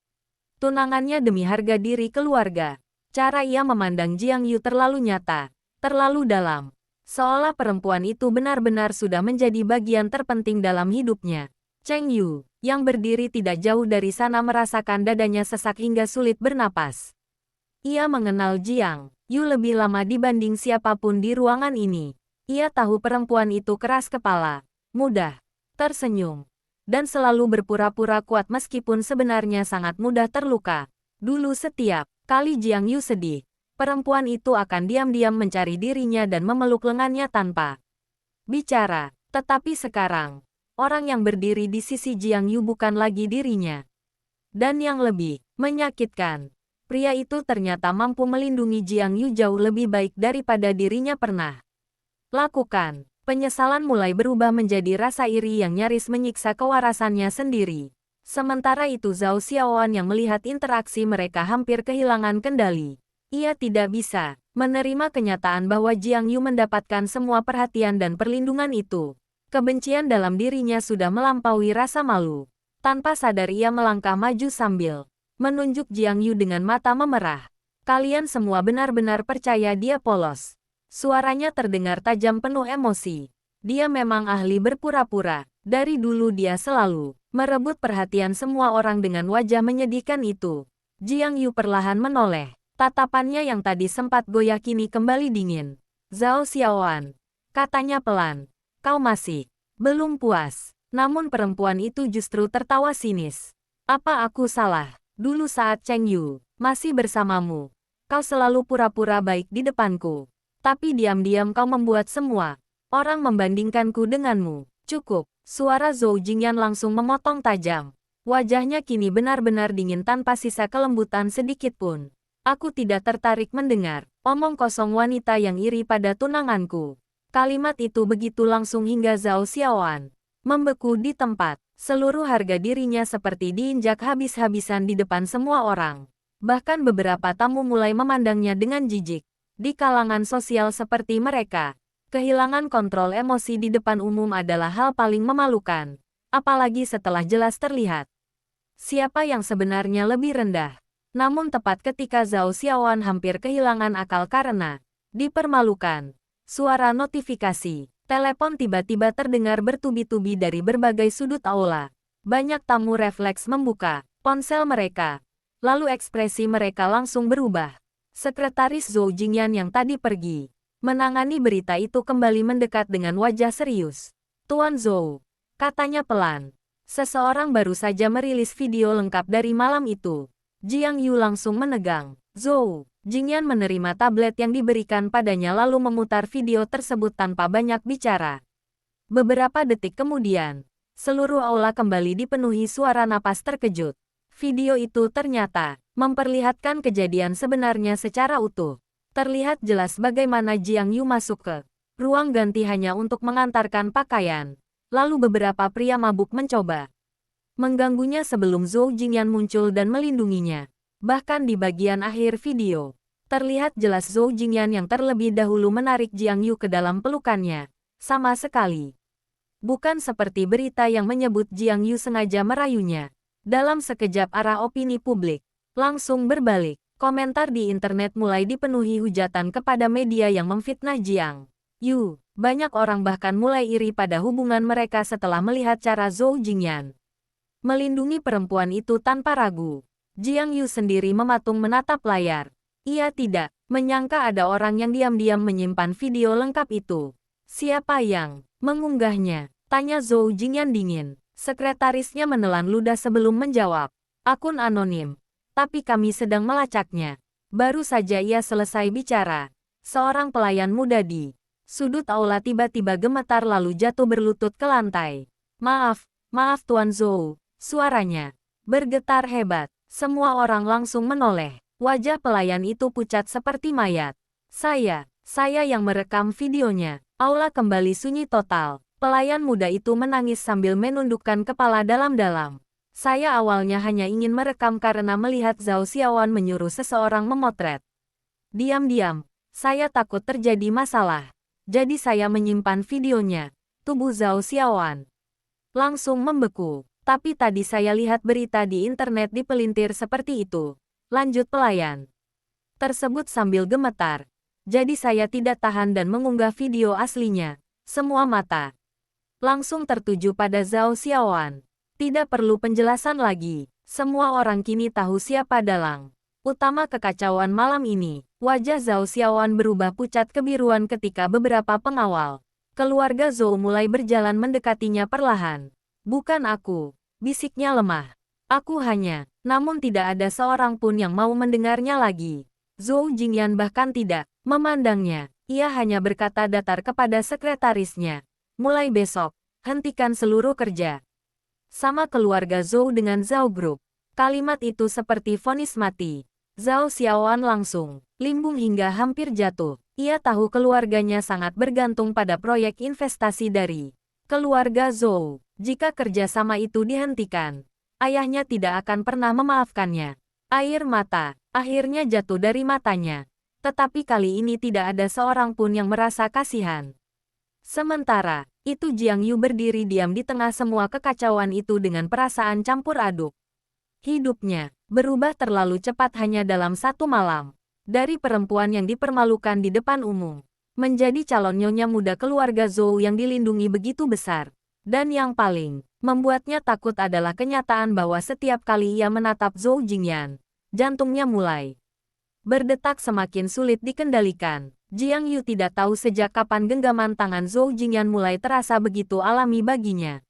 tunangannya demi harga diri keluarga. Cara ia memandang Jiang Yu terlalu nyata, terlalu dalam. Seolah perempuan itu benar-benar sudah menjadi bagian terpenting dalam hidupnya. Cheng Yu, yang berdiri tidak jauh dari sana merasakan dadanya sesak hingga sulit bernapas. Ia mengenal Jiang Yu lebih lama dibanding siapapun di ruangan ini. Ia tahu perempuan itu keras kepala, mudah tersenyum, dan selalu berpura-pura kuat meskipun sebenarnya sangat mudah terluka. Dulu setiap kali Jiang Yu sedih, perempuan itu akan diam-diam mencari dirinya dan memeluk lengannya tanpa bicara. Tetapi sekarang, orang yang berdiri di sisi Jiang Yu bukan lagi dirinya. Dan yang lebih menyakitkan, pria itu ternyata mampu melindungi Jiang Yu jauh lebih baik daripada dirinya pernah lakukan. Penyesalan mulai berubah menjadi rasa iri yang nyaris menyiksa kewarasannya sendiri. Sementara itu Zhao Xiaoan yang melihat interaksi mereka hampir kehilangan kendali. Ia tidak bisa menerima kenyataan bahwa Jiang Yu mendapatkan semua perhatian dan perlindungan itu. Kebencian dalam dirinya sudah melampaui rasa malu. Tanpa sadar ia melangkah maju sambil menunjuk Jiang Yu dengan mata memerah. Kalian semua benar-benar percaya dia polos. Suaranya terdengar tajam penuh emosi. Dia memang ahli berpura-pura. Dari dulu dia selalu merebut perhatian semua orang dengan wajah menyedihkan itu. Jiang Yu perlahan menoleh. Tatapannya yang tadi sempat goyah kini kembali dingin. Zhao Xiaoan, katanya pelan. Kau masih belum puas. Namun perempuan itu justru tertawa sinis. Apa aku salah? Dulu saat Cheng Yu masih bersamamu, kau selalu pura-pura baik di depanku. Tapi diam-diam kau membuat semua orang membandingkanku denganmu. Cukup. Suara Zhou Jingyan langsung memotong tajam. Wajahnya kini benar-benar dingin tanpa sisa kelembutan sedikit pun. Aku tidak tertarik mendengar omong kosong wanita yang iri pada tunanganku. Kalimat itu begitu langsung hingga Zhao Xiaoan membeku di tempat. Seluruh harga dirinya seperti diinjak habis-habisan di depan semua orang. Bahkan beberapa tamu mulai memandangnya dengan jijik. Di kalangan sosial seperti mereka, kehilangan kontrol emosi di depan umum adalah hal paling memalukan. Apalagi setelah jelas terlihat siapa yang sebenarnya lebih rendah. Namun tepat ketika Zhao Xiaoan hampir kehilangan akal karena dipermalukan, suara notifikasi telepon tiba-tiba terdengar bertubi-tubi dari berbagai sudut aula. Banyak tamu refleks membuka ponsel mereka. Lalu ekspresi mereka langsung berubah. Sekretaris Zhou Jingyan yang tadi pergi menangani berita itu kembali mendekat dengan wajah serius. Tuan Zhou, katanya pelan. Seseorang baru saja merilis video lengkap dari malam itu. Jiang Yu langsung menegang. Zhou Jingyan menerima tablet yang diberikan padanya lalu memutar video tersebut tanpa banyak bicara. Beberapa detik kemudian, seluruh aula kembali dipenuhi suara napas terkejut. Video itu ternyata memperlihatkan kejadian sebenarnya secara utuh. Terlihat jelas bagaimana Jiang Yu masuk ke ruang ganti hanya untuk mengantarkan pakaian. Lalu beberapa pria mabuk mencoba mengganggunya sebelum Zhou Jingyan muncul dan melindunginya. Bahkan di bagian akhir video, terlihat jelas Zhou Jingyan yang terlebih dahulu menarik Jiang Yu ke dalam pelukannya. Sama sekali bukan seperti berita yang menyebut Jiang Yu sengaja merayunya. Dalam sekejap arah opini publik langsung berbalik. Komentar di internet mulai dipenuhi hujatan kepada media yang memfitnah Jiang Yu. Banyak orang bahkan mulai iri pada hubungan mereka setelah melihat cara Zhou Jingyan melindungi perempuan itu tanpa ragu. Jiang Yu sendiri mematung menatap layar. Ia tidak menyangka ada orang yang diam-diam menyimpan video lengkap itu. Siapa yang mengunggahnya? Tanya Zhou Jingyan dingin. Sekretarisnya menelan ludah sebelum menjawab. Akun anonim. Tapi kami sedang melacaknya. Baru saja ia selesai bicara. Seorang pelayan muda di sudut aula tiba-tiba gemetar lalu jatuh berlutut ke lantai. Maaf Tuan Zhou. Suaranya bergetar hebat. Semua orang langsung menoleh. Wajah pelayan itu pucat seperti mayat. Saya yang merekam videonya. Aula kembali sunyi total. Pelayan muda itu menangis sambil menundukkan kepala dalam-dalam. Saya awalnya hanya ingin merekam karena melihat Zhao Xiaoan menyuruh seseorang memotret. Diam-diam, saya takut terjadi masalah. Jadi saya menyimpan videonya. Tubuh Zhao Xiaoan langsung membeku. Tapi tadi saya lihat berita di internet dipelintir seperti itu. Lanjut pelayan tersebut sambil gemetar. Jadi saya tidak tahan dan mengunggah video aslinya. Semua mata langsung tertuju pada Zhao Xiaoan. Tidak perlu penjelasan lagi. Semua orang kini tahu siapa dalang utama kekacauan malam ini. Wajah Zhao Xiaoan berubah pucat kebiruan ketika beberapa pengawal keluarga Zhou mulai berjalan mendekatinya perlahan. Bukan aku, bisiknya lemah. Aku hanya, namun tidak ada seorang pun yang mau mendengarnya lagi. Zhou Jingyan bahkan tidak memandangnya. Ia hanya berkata datar kepada sekretarisnya. Mulai besok, hentikan seluruh kerja sama keluarga Zhou dengan Zhao Group. Kalimat itu seperti vonis mati. Zhao Xiaoan langsung limbung hingga hampir jatuh. Ia tahu keluarganya sangat bergantung pada proyek investasi dari keluarga Zhou. Jika kerjasama itu dihentikan, ayahnya tidak akan pernah memaafkannya. Air mata akhirnya jatuh dari matanya. Tetapi kali ini tidak ada seorang pun yang merasa kasihan. Sementara itu Jiang Yu berdiri diam di tengah semua kekacauan itu dengan perasaan campur aduk. Hidupnya berubah terlalu cepat hanya dalam satu malam. Dari perempuan yang dipermalukan di depan umum, menjadi calon nyonya muda keluarga Zhou yang dilindungi begitu besar. Dan yang paling membuatnya takut adalah kenyataan bahwa setiap kali ia menatap Zhou Jingyan, jantungnya mulai berdetak semakin sulit dikendalikan. Jiang Yu tidak tahu sejak kapan genggaman tangan Zhou Jingyan mulai terasa begitu alami baginya.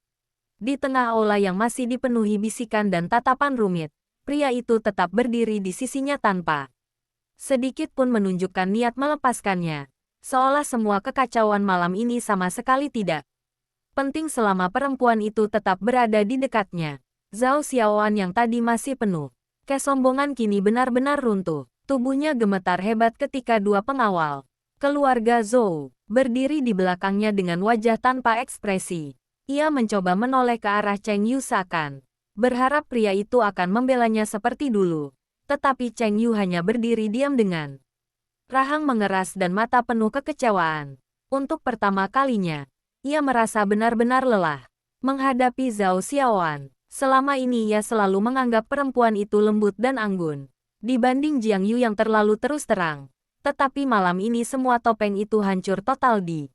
Di tengah aula yang masih dipenuhi bisikan dan tatapan rumit, pria itu tetap berdiri di sisinya tanpa sedikit pun menunjukkan niat melepaskannya. Seolah semua kekacauan malam ini sama sekali tidak penting selama perempuan itu tetap berada di dekatnya. Zhao Xiaoan yang tadi masih penuh kesombongan kini benar-benar runtuh. Tubuhnya gemetar hebat ketika dua pengawal keluarga Zhou berdiri di belakangnya dengan wajah tanpa ekspresi. Ia mencoba menoleh ke arah Cheng Yu seakan berharap pria itu akan membelanya seperti dulu. Tetapi Cheng Yu hanya berdiri diam dengan rahang mengeras dan mata penuh kekecewaan. Untuk pertama kalinya, ia merasa benar-benar lelah menghadapi Zhao Xiaoan. Selama ini ia selalu menganggap perempuan itu lembut dan anggun dibanding Jiang Yu yang terlalu terus terang. Tetapi malam ini semua topeng itu hancur total di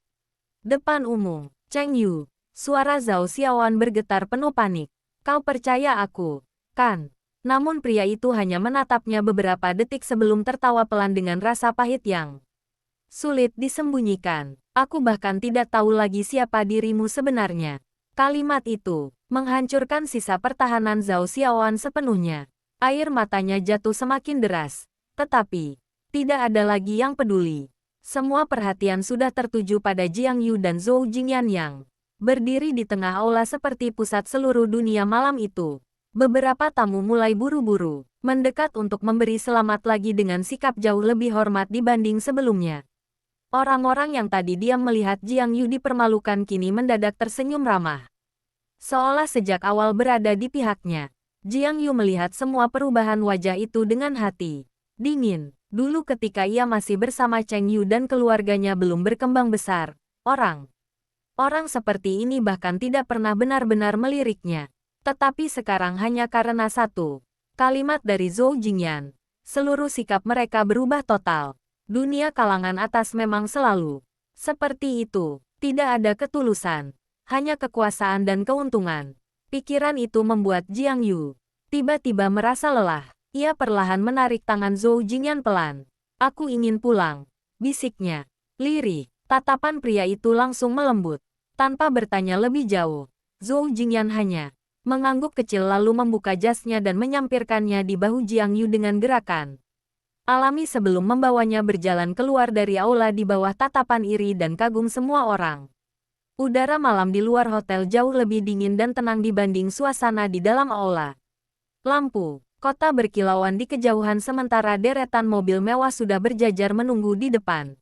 depan umum. Cheng Yu, suara Zhao Xiaoan bergetar penuh panik. Kau percaya aku, kan? Namun pria itu hanya menatapnya beberapa detik sebelum tertawa pelan dengan rasa pahit yang sulit disembunyikan. Aku bahkan tidak tahu lagi siapa dirimu sebenarnya. Kalimat itu menghancurkan sisa pertahanan Zhao Xiaoan sepenuhnya. Air matanya jatuh semakin deras. Tetapi tidak ada lagi yang peduli. Semua perhatian sudah tertuju pada Jiang Yu dan Zhou Jingyan yang berdiri di tengah aula seperti pusat seluruh dunia malam itu. Beberapa tamu mulai buru-buru mendekat untuk memberi selamat lagi dengan sikap jauh lebih hormat dibanding sebelumnya. Orang-orang yang tadi diam melihat Jiang Yu dipermalukan kini mendadak tersenyum ramah. Seolah sejak awal berada di pihaknya. Jiang Yu melihat semua perubahan wajah itu dengan hati dingin. Dulu ketika ia masih bersama Cheng Yu dan keluarganya belum berkembang besar, orang seperti ini bahkan tidak pernah benar-benar meliriknya. Tetapi sekarang hanya karena satu kalimat dari Zhou Jingyan, seluruh sikap mereka berubah total. Dunia kalangan atas memang selalu seperti itu. Tidak ada ketulusan, hanya kekuasaan dan keuntungan. Pikiran itu membuat Jiang Yu tiba-tiba merasa lelah. Ia perlahan menarik tangan Zhou Jingyan pelan. Aku ingin pulang, bisiknya. Lirih, tatapan pria itu langsung melembut. Tanpa bertanya lebih jauh, Zhou Jingyan hanya mengangguk kecil lalu membuka jasnya dan menyampirkannya di bahu Jiang Yu dengan gerakan alami sebelum membawanya berjalan keluar dari aula di bawah tatapan iri dan kagum semua orang. Udara malam di luar hotel jauh lebih dingin dan tenang dibanding suasana di dalam aula. Lampu kota berkilauan di kejauhan sementara deretan mobil mewah sudah berjajar menunggu di depan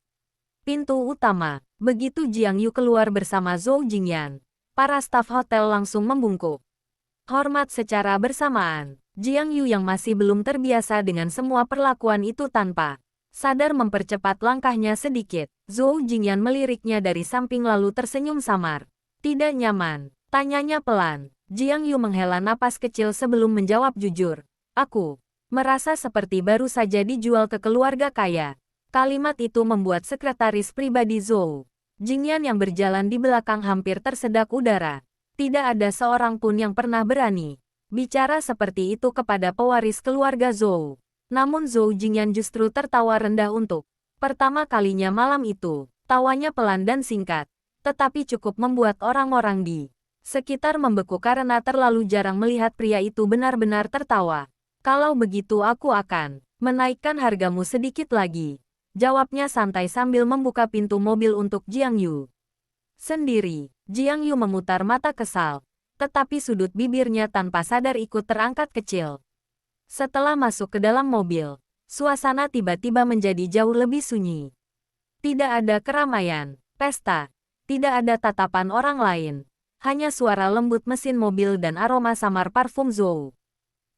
pintu utama. Begitu Jiang Yu keluar bersama Zhou Jingyan, para staf hotel langsung membungkuk hormat secara bersamaan. Jiang Yu yang masih belum terbiasa dengan semua perlakuan itu tanpa sadar mempercepat langkahnya sedikit. Zhou Jingyan meliriknya dari samping lalu tersenyum samar. Tidak nyaman, tanyanya pelan. Jiang Yu menghela napas kecil sebelum menjawab jujur. Aku merasa seperti baru saja dijual ke keluarga kaya. Kalimat itu membuat sekretaris pribadi Zhou Jingyan yang berjalan di belakang hampir tersedak udara. Tidak ada seorang pun yang pernah berani bicara seperti itu kepada pewaris keluarga Zhou. Namun Zhou Jingyan justru tertawa rendah untuk pertama kalinya malam itu. Tawanya pelan dan singkat, tetapi cukup membuat orang-orang di sekitar membeku karena terlalu jarang melihat pria itu benar-benar tertawa. Kalau begitu aku akan menaikkan hargamu sedikit lagi. Jawabnya santai sambil membuka pintu mobil untuk Jiang Yu sendiri. Jiang Yu memutar mata kesal, tetapi sudut bibirnya tanpa sadar ikut terangkat kecil. Setelah masuk ke dalam mobil, suasana tiba-tiba menjadi jauh lebih sunyi. Tidak ada keramaian, pesta, tidak ada tatapan orang lain, hanya suara lembut mesin mobil dan aroma samar parfum Zhou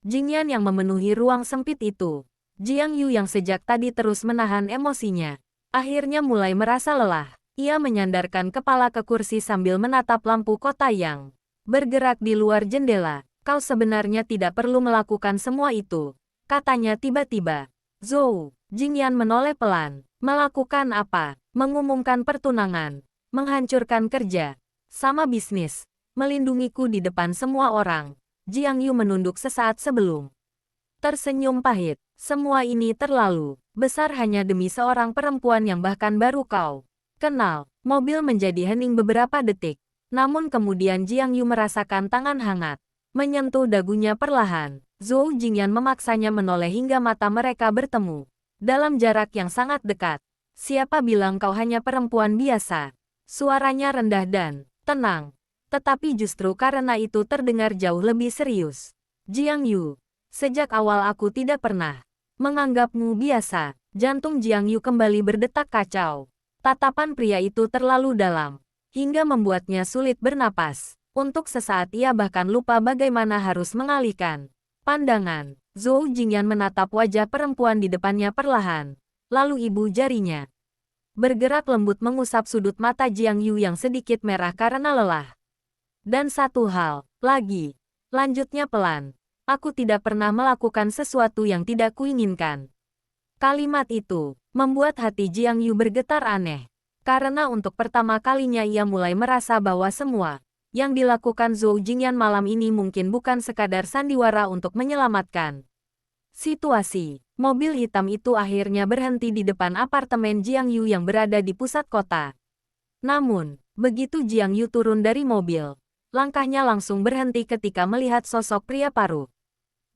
Jingyan yang memenuhi ruang sempit itu. Jiang Yu yang sejak tadi terus menahan emosinya, akhirnya mulai merasa lelah. Ia menyandarkan kepala ke kursi sambil menatap lampu kota yang bergerak di luar jendela. Kau sebenarnya tidak perlu melakukan semua itu, katanya tiba-tiba. Zhou, Jingyan menoleh pelan. Melakukan apa? Mengumumkan pertunangan, menghancurkan kerja, sama bisnis, melindungiku di depan semua orang. Jiang Yu menunduk sesaat sebelum tersenyum pahit. Semua ini terlalu besar hanya demi seorang perempuan yang bahkan baru kau kenal. Mobil menjadi hening beberapa detik. Namun kemudian Jiang Yu merasakan tangan hangat menyentuh dagunya perlahan. Zhou Jingyan memaksanya menoleh hingga mata mereka bertemu. Dalam jarak yang sangat dekat. Siapa bilang kau hanya perempuan biasa? Suaranya rendah dan tenang. Tetapi justru karena itu terdengar jauh lebih serius. Jiang Yu, sejak awal aku tidak pernah menganggapmu biasa. Jantung Jiang Yu kembali berdetak kacau. Tatapan pria itu terlalu dalam, hingga membuatnya sulit bernapas. Untuk sesaat ia bahkan lupa bagaimana harus mengalihkan pandangan. Zhou Jingyan menatap wajah perempuan di depannya perlahan. Lalu ibu jarinya bergerak lembut mengusap sudut mata Jiang Yu yang sedikit merah karena lelah. Dan satu hal lagi, lanjutnya pelan. Aku tidak pernah melakukan sesuatu yang tidak kuinginkan. Kalimat itu membuat hati Jiang Yu bergetar aneh. Karena untuk pertama kalinya ia mulai merasa bahwa semua yang dilakukan Zhou Jingyan malam ini mungkin bukan sekadar sandiwara untuk menyelamatkan situasi. Mobil hitam itu akhirnya berhenti di depan apartemen Jiang Yu yang berada di pusat kota. Namun, begitu Jiang Yu turun dari mobil, langkahnya langsung berhenti ketika melihat sosok pria paruh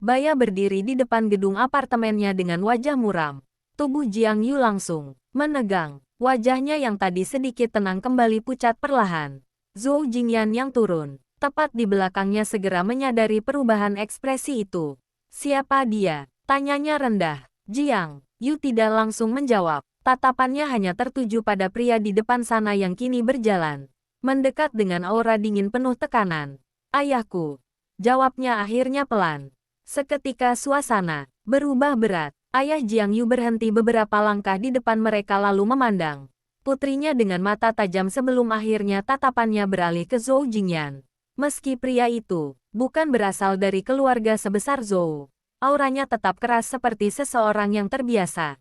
baya berdiri di depan gedung apartemennya dengan wajah muram. Tubuh Jiang Yu langsung menegang. Wajahnya yang tadi sedikit tenang kembali pucat perlahan. Zhou Jingyan yang turun tepat di belakangnya segera menyadari perubahan ekspresi itu. Siapa dia? Tanyanya rendah. Jiang Yu tidak langsung menjawab. Tatapannya hanya tertuju pada pria di depan sana yang kini berjalan mendekat dengan aura dingin penuh tekanan. Ayahku. Jawabnya akhirnya pelan. Seketika suasana berubah berat. Ayah Jiang Yu berhenti beberapa langkah di depan mereka lalu memandang putrinya dengan mata tajam sebelum akhirnya tatapannya beralih ke Zhou Jingyan. Meski pria itu bukan berasal dari keluarga sebesar Zhou, auranya tetap keras seperti seseorang yang terbiasa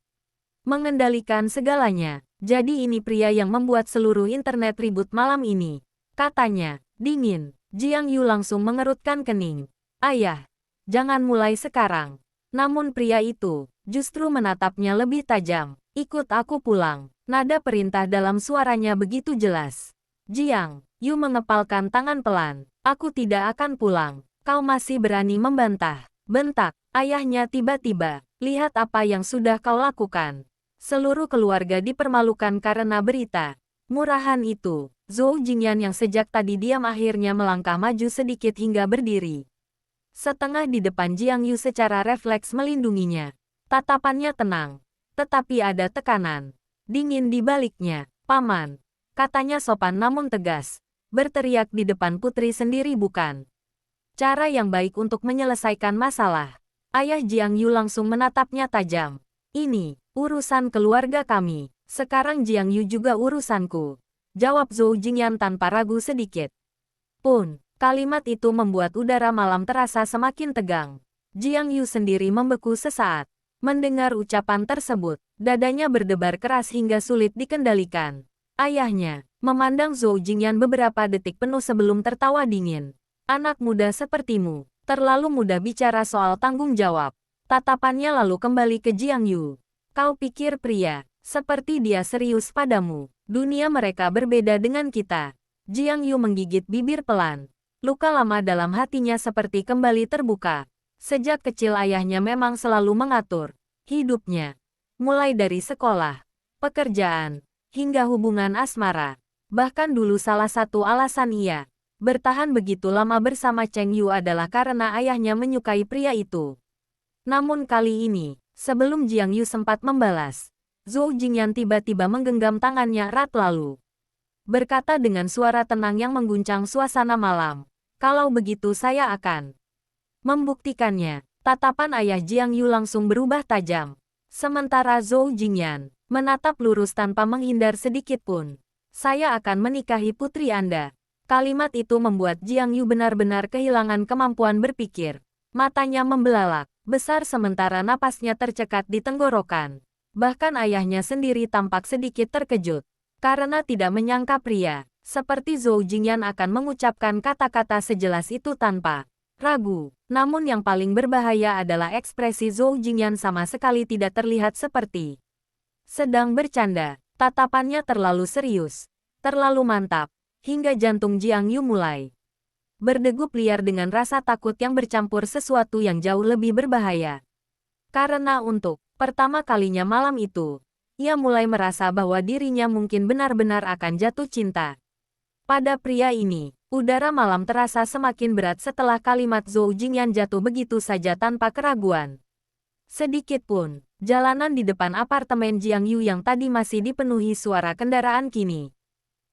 mengendalikan segalanya. Jadi ini pria yang membuat seluruh internet ribut malam ini, katanya. Dingin. Jiang Yu langsung mengerutkan kening. Ayah, jangan mulai sekarang. Namun pria itu justru menatapnya lebih tajam. Ikut aku pulang. Nada perintah dalam suaranya begitu jelas. Jiang Yu mengepalkan tangan pelan. Aku tidak akan pulang. Kau masih berani membantah. Bentak. Ayahnya tiba-tiba. Lihat apa yang sudah kau lakukan. Seluruh keluarga dipermalukan karena berita murahan itu. Zhou Jingyan yang sejak tadi diam akhirnya melangkah maju sedikit hingga berdiri setengah di depan Jiang Yu secara refleks melindunginya. Tatapannya tenang, tetapi ada tekanan dingin di baliknya. Paman, katanya sopan namun tegas. Berteriak di depan putri sendiri bukan cara yang baik untuk menyelesaikan masalah. Ayah Jiang Yu langsung menatapnya tajam. Ini urusan keluarga kami. Sekarang Jiang Yu juga urusanku. Jawab Zhou Jingyan tanpa ragu sedikit pun. Kalimat itu membuat udara malam terasa semakin tegang. Jiang Yu sendiri membeku sesaat. Mendengar ucapan tersebut, dadanya berdebar keras hingga sulit dikendalikan. Ayahnya memandang Zhou Jingyan beberapa detik penuh sebelum tertawa dingin. Anak muda sepertimu, terlalu mudah bicara soal tanggung jawab. Tatapannya lalu kembali ke Jiang Yu. Kau pikir pria seperti dia serius padamu? Dunia mereka berbeda dengan kita. Jiang Yu menggigit bibir pelan. Luka lama dalam hatinya seperti kembali terbuka. Sejak kecil ayahnya memang selalu mengatur hidupnya. Mulai dari sekolah, pekerjaan, hingga hubungan asmara. Bahkan dulu salah satu alasan ia bertahan begitu lama bersama Cheng Yu adalah karena ayahnya menyukai pria itu. Namun kali ini, sebelum Jiang Yu sempat membalas, Zhou Jingyan tiba-tiba menggenggam tangannya erat lalu berkata dengan suara tenang yang mengguncang suasana malam. Kalau begitu saya akan membuktikannya. Tatapan ayah Jiang Yu langsung berubah tajam. Sementara Zhou Jingyan menatap lurus tanpa menghindar sedikit pun. Saya akan menikahi putri Anda. Kalimat itu membuat Jiang Yu benar-benar kehilangan kemampuan berpikir. Matanya membelalak, besar sementara napasnya tercekat di tenggorokan. Bahkan ayahnya sendiri tampak sedikit terkejut. Karena tidak menyangka pria seperti Zhou Jingyan akan mengucapkan kata-kata sejelas itu tanpa ragu. Namun yang paling berbahaya adalah ekspresi Zhou Jingyan sama sekali tidak terlihat seperti sedang bercanda. Tatapannya terlalu serius, terlalu mantap, hingga jantung Jiang Yu mulai berdegup liar dengan rasa takut yang bercampur sesuatu yang jauh lebih berbahaya. Karena untuk pertama kalinya malam itu, ia mulai merasa bahwa dirinya mungkin benar-benar akan jatuh cinta pada pria ini. Udara malam terasa semakin berat setelah kalimat Zhou Jingyan jatuh begitu saja tanpa keraguan sedikit pun. Jalanan di depan apartemen Jiang Yu yang tadi masih dipenuhi suara kendaraan kini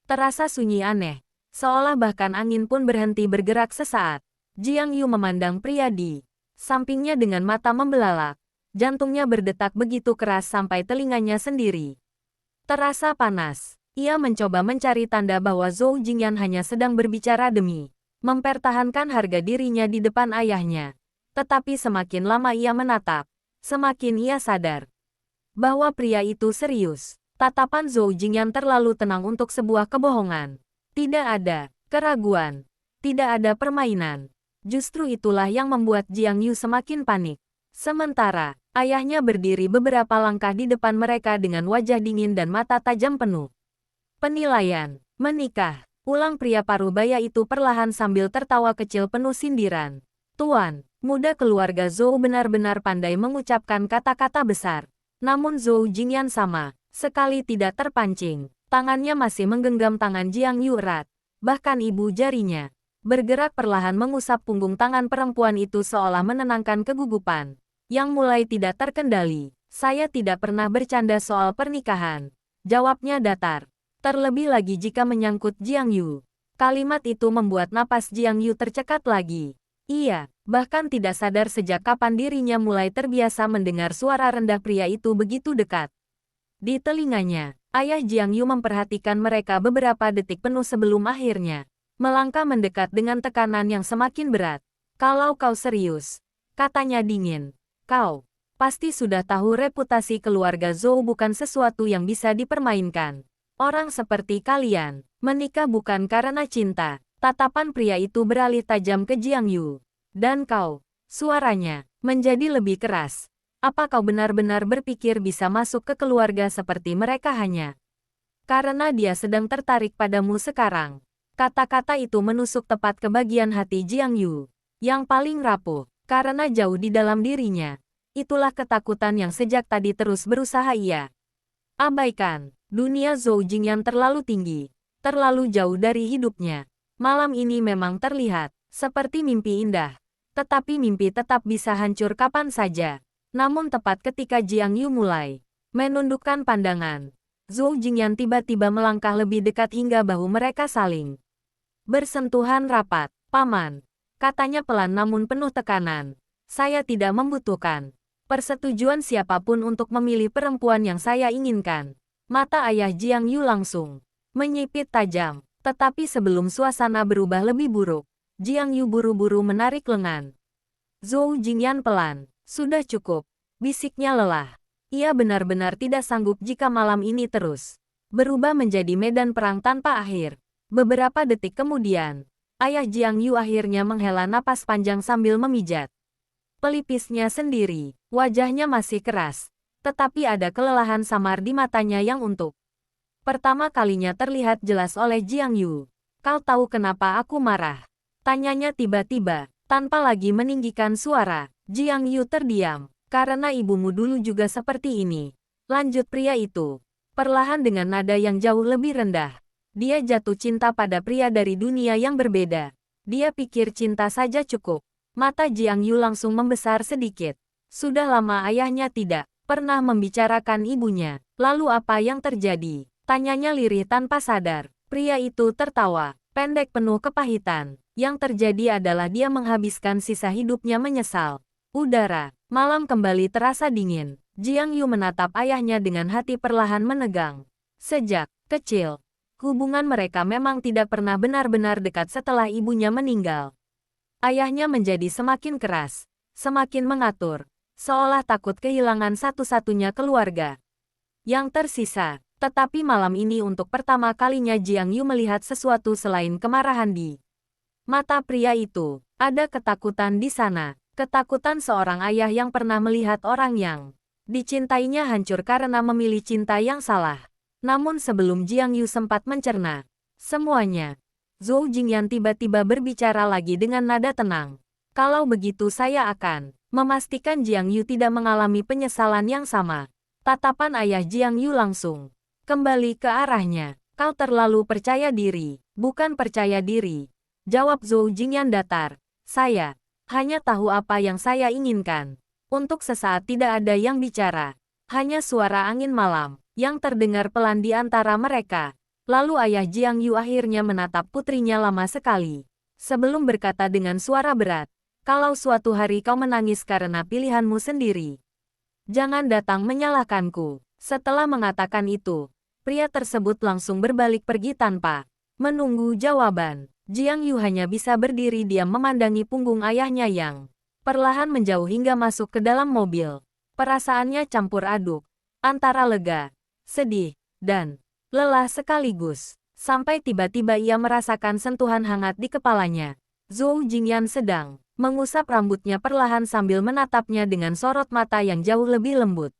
terasa sunyi aneh, seolah bahkan angin pun berhenti bergerak sesaat. Jiang Yu memandang pria di sampingnya dengan mata membelalak. Jantungnya berdetak begitu keras sampai telinganya sendiri terasa panas. Ia mencoba mencari tanda bahwa Zhou Jingyan hanya sedang berbicara demi mempertahankan harga dirinya di depan ayahnya. Tetapi semakin lama ia menatap, semakin ia sadar bahwa pria itu serius. Tatapan Zhou Jingyan terlalu tenang untuk sebuah kebohongan. Tidak ada keraguan, tidak ada permainan. Justru itulah yang membuat Jiang Yu semakin panik. Sementara ayahnya berdiri beberapa langkah di depan mereka dengan wajah dingin dan mata tajam penuh penilaian. Menikah, ulang pria parubaya itu perlahan sambil tertawa kecil penuh sindiran. Tuan, muda keluarga Zhou benar-benar pandai mengucapkan kata-kata besar. Namun Zhou Jingyan sama sekali tidak terpancing. Tangannya masih menggenggam tangan Jiang Yu erat. Bahkan ibu jarinya bergerak perlahan mengusap punggung tangan perempuan itu seolah menenangkan kegugupan yang mulai tidak terkendali. Saya tidak pernah bercanda soal pernikahan. Jawabnya datar. Terlebih lagi jika menyangkut Jiang Yu. Kalimat itu membuat napas Jiang Yu tercekat lagi. Ia bahkan tidak sadar sejak kapan dirinya mulai terbiasa mendengar suara rendah pria itu begitu dekat di telinganya. Ayah Jiang Yu memperhatikan mereka beberapa detik penuh sebelum akhirnya melangkah mendekat dengan tekanan yang semakin berat. Kalau kau serius, katanya dingin, kau pasti sudah tahu reputasi keluarga Zhou bukan sesuatu yang bisa dipermainkan. Orang seperti kalian, menikah bukan karena cinta. Tatapan pria itu beralih tajam ke Jiang Yu. Dan kau, suaranya menjadi lebih keras. Apa kau benar-benar berpikir bisa masuk ke keluarga seperti mereka hanya karena dia sedang tertarik padamu sekarang? Kata-kata itu menusuk tepat ke bagian hati Jiang Yu yang paling rapuh, karena jauh di dalam dirinya. Itulah ketakutan yang sejak tadi terus berusaha ia abaikan. Dunia Zhou Jingyan terlalu tinggi, terlalu jauh dari hidupnya. Malam ini memang terlihat seperti mimpi indah, tetapi mimpi tetap bisa hancur kapan saja. Namun tepat ketika Jiang Yu mulai menundukkan pandangan, Zhou Jingyan tiba-tiba melangkah lebih dekat hingga bahu mereka saling bersentuhan rapat. Paman, katanya pelan namun penuh tekanan, saya tidak membutuhkan persetujuan siapapun untuk memilih perempuan yang saya inginkan. Mata ayah Jiang Yu langsung menyipit tajam. Tetapi sebelum suasana berubah lebih buruk, Jiang Yu buru-buru menarik lengan Zhou Jingyan pelan. Sudah cukup, bisiknya lelah. Ia benar-benar tidak sanggup jika malam ini terus berubah menjadi medan perang tanpa akhir. Beberapa detik kemudian, ayah Jiang Yu akhirnya menghela napas panjang sambil memijat pelipisnya sendiri. Wajahnya masih keras, tetapi ada kelelahan samar di matanya yang untuk pertama kalinya terlihat jelas oleh Jiang Yu. Kau tahu kenapa aku marah? Tanyanya tiba-tiba, tanpa lagi meninggikan suara. Jiang Yu terdiam. Karena ibumu dulu juga seperti ini. Lanjut pria itu. Perlahan dengan nada yang jauh lebih rendah. Dia jatuh cinta pada pria dari dunia yang berbeda. Dia pikir cinta saja cukup. Mata Jiang Yu langsung membesar sedikit. Sudah lama ayahnya tidak pernah membicarakan ibunya. Lalu apa yang terjadi? Tanyanya lirih tanpa sadar. Pria itu tertawa, pendek penuh kepahitan. Yang terjadi adalah dia menghabiskan sisa hidupnya menyesal. Udara, malam kembali terasa dingin. Jiang Yu menatap ayahnya dengan hati perlahan menegang. Sejak kecil, hubungan mereka memang tidak pernah benar-benar dekat setelah ibunya meninggal. Ayahnya menjadi semakin keras, semakin mengatur, seolah takut kehilangan satu-satunya keluarga yang tersisa. Tetapi malam ini untuk pertama kalinya Jiang Yu melihat sesuatu selain kemarahan di mata pria itu. Ada ketakutan di sana. Ketakutan seorang ayah yang pernah melihat orang yang dicintainya hancur karena memilih cinta yang salah. Namun sebelum Jiang Yu sempat mencerna semuanya, Zhou Jingyan tiba-tiba berbicara lagi dengan nada tenang. Kalau begitu saya akan memastikan Jiang Yu tidak mengalami penyesalan yang sama. Tatapan ayah Jiang Yu langsung kembali ke arahnya. Kau terlalu percaya diri, bukan percaya diri. Jawab Zhou Jingyan datar. Saya hanya tahu apa yang saya inginkan. Untuk sesaat tidak ada yang bicara. Hanya suara angin malam yang terdengar pelan di antara mereka. Lalu ayah Jiang Yu akhirnya menatap putrinya lama sekali. Sebelum berkata dengan suara berat, kalau suatu hari kau menangis karena pilihanmu sendiri, jangan datang menyalahkanku. Setelah mengatakan itu, pria tersebut langsung berbalik pergi tanpa menunggu jawaban. Jiang Yu hanya bisa berdiri diam memandangi punggung ayahnya yang perlahan menjauh hingga masuk ke dalam mobil. Perasaannya campur aduk, antara lega, sedih, dan lelah sekaligus. Sampai tiba-tiba ia merasakan sentuhan hangat di kepalanya. Zhou Jingyan sedang mengusap rambutnya perlahan sambil menatapnya dengan sorot mata yang jauh lebih lembut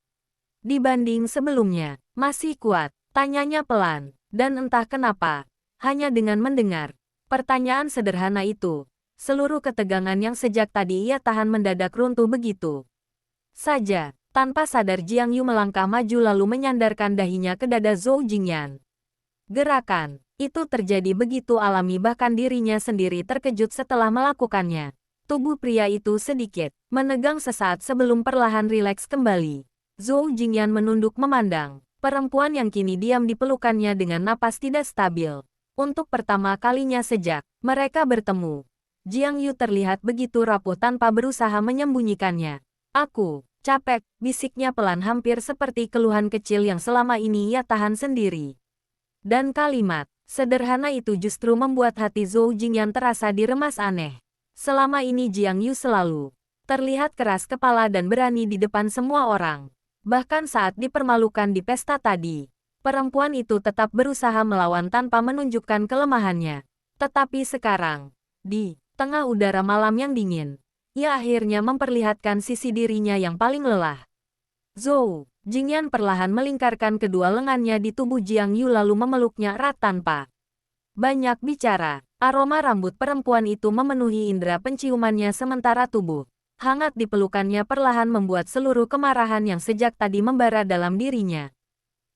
dibanding sebelumnya. Masih kuat, tanyanya pelan, dan entah kenapa, hanya dengan mendengar pertanyaan sederhana itu, seluruh ketegangan yang sejak tadi ia tahan mendadak runtuh begitu saja. Tanpa sadar Jiang Yu melangkah maju lalu menyandarkan dahinya ke dada Zhou Jingyan. Gerakan itu terjadi begitu alami bahkan dirinya sendiri terkejut setelah melakukannya. Tubuh pria itu sedikit menegang sesaat sebelum perlahan rileks kembali. Zhou Jingyan menunduk memandang perempuan yang kini diam di pelukannya dengan napas tidak stabil. Untuk pertama kalinya sejak mereka bertemu, Jiang Yu terlihat begitu rapuh tanpa berusaha menyembunyikannya. Aku capek, bisiknya pelan hampir seperti keluhan kecil yang selama ini ia tahan sendiri. Dan kalimat sederhana itu justru membuat hati Zhou Jingyan terasa diremas aneh. Selama ini Jiang Yu selalu terlihat keras kepala dan berani di depan semua orang. Bahkan saat dipermalukan di pesta tadi, perempuan itu tetap berusaha melawan tanpa menunjukkan kelemahannya. Tetapi sekarang, di tengah udara malam yang dingin, ia akhirnya memperlihatkan sisi dirinya yang paling lelah. Zhou Jingyan perlahan melingkarkan kedua lengannya di tubuh Jiang Yu lalu memeluknya erat tanpa banyak bicara. Aroma rambut perempuan itu memenuhi indera penciumannya sementara tubuh hangat di pelukannya perlahan membuat seluruh kemarahan yang sejak tadi membara dalam dirinya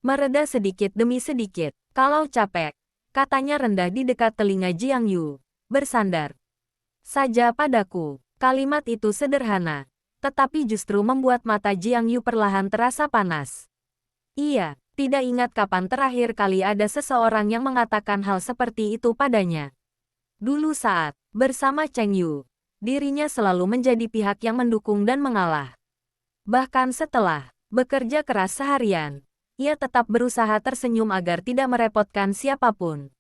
mereda sedikit demi sedikit. Kalau capek, katanya rendah di dekat telinga Jiang Yu, bersandar saja padaku. Kalimat itu sederhana, tetapi justru membuat mata Jiang Yu perlahan terasa panas. Ia tidak ingat kapan terakhir kali ada seseorang yang mengatakan hal seperti itu padanya. Dulu saat bersama Cheng Yu, dirinya selalu menjadi pihak yang mendukung dan mengalah. Bahkan setelah bekerja keras seharian, ia tetap berusaha tersenyum agar tidak merepotkan siapapun.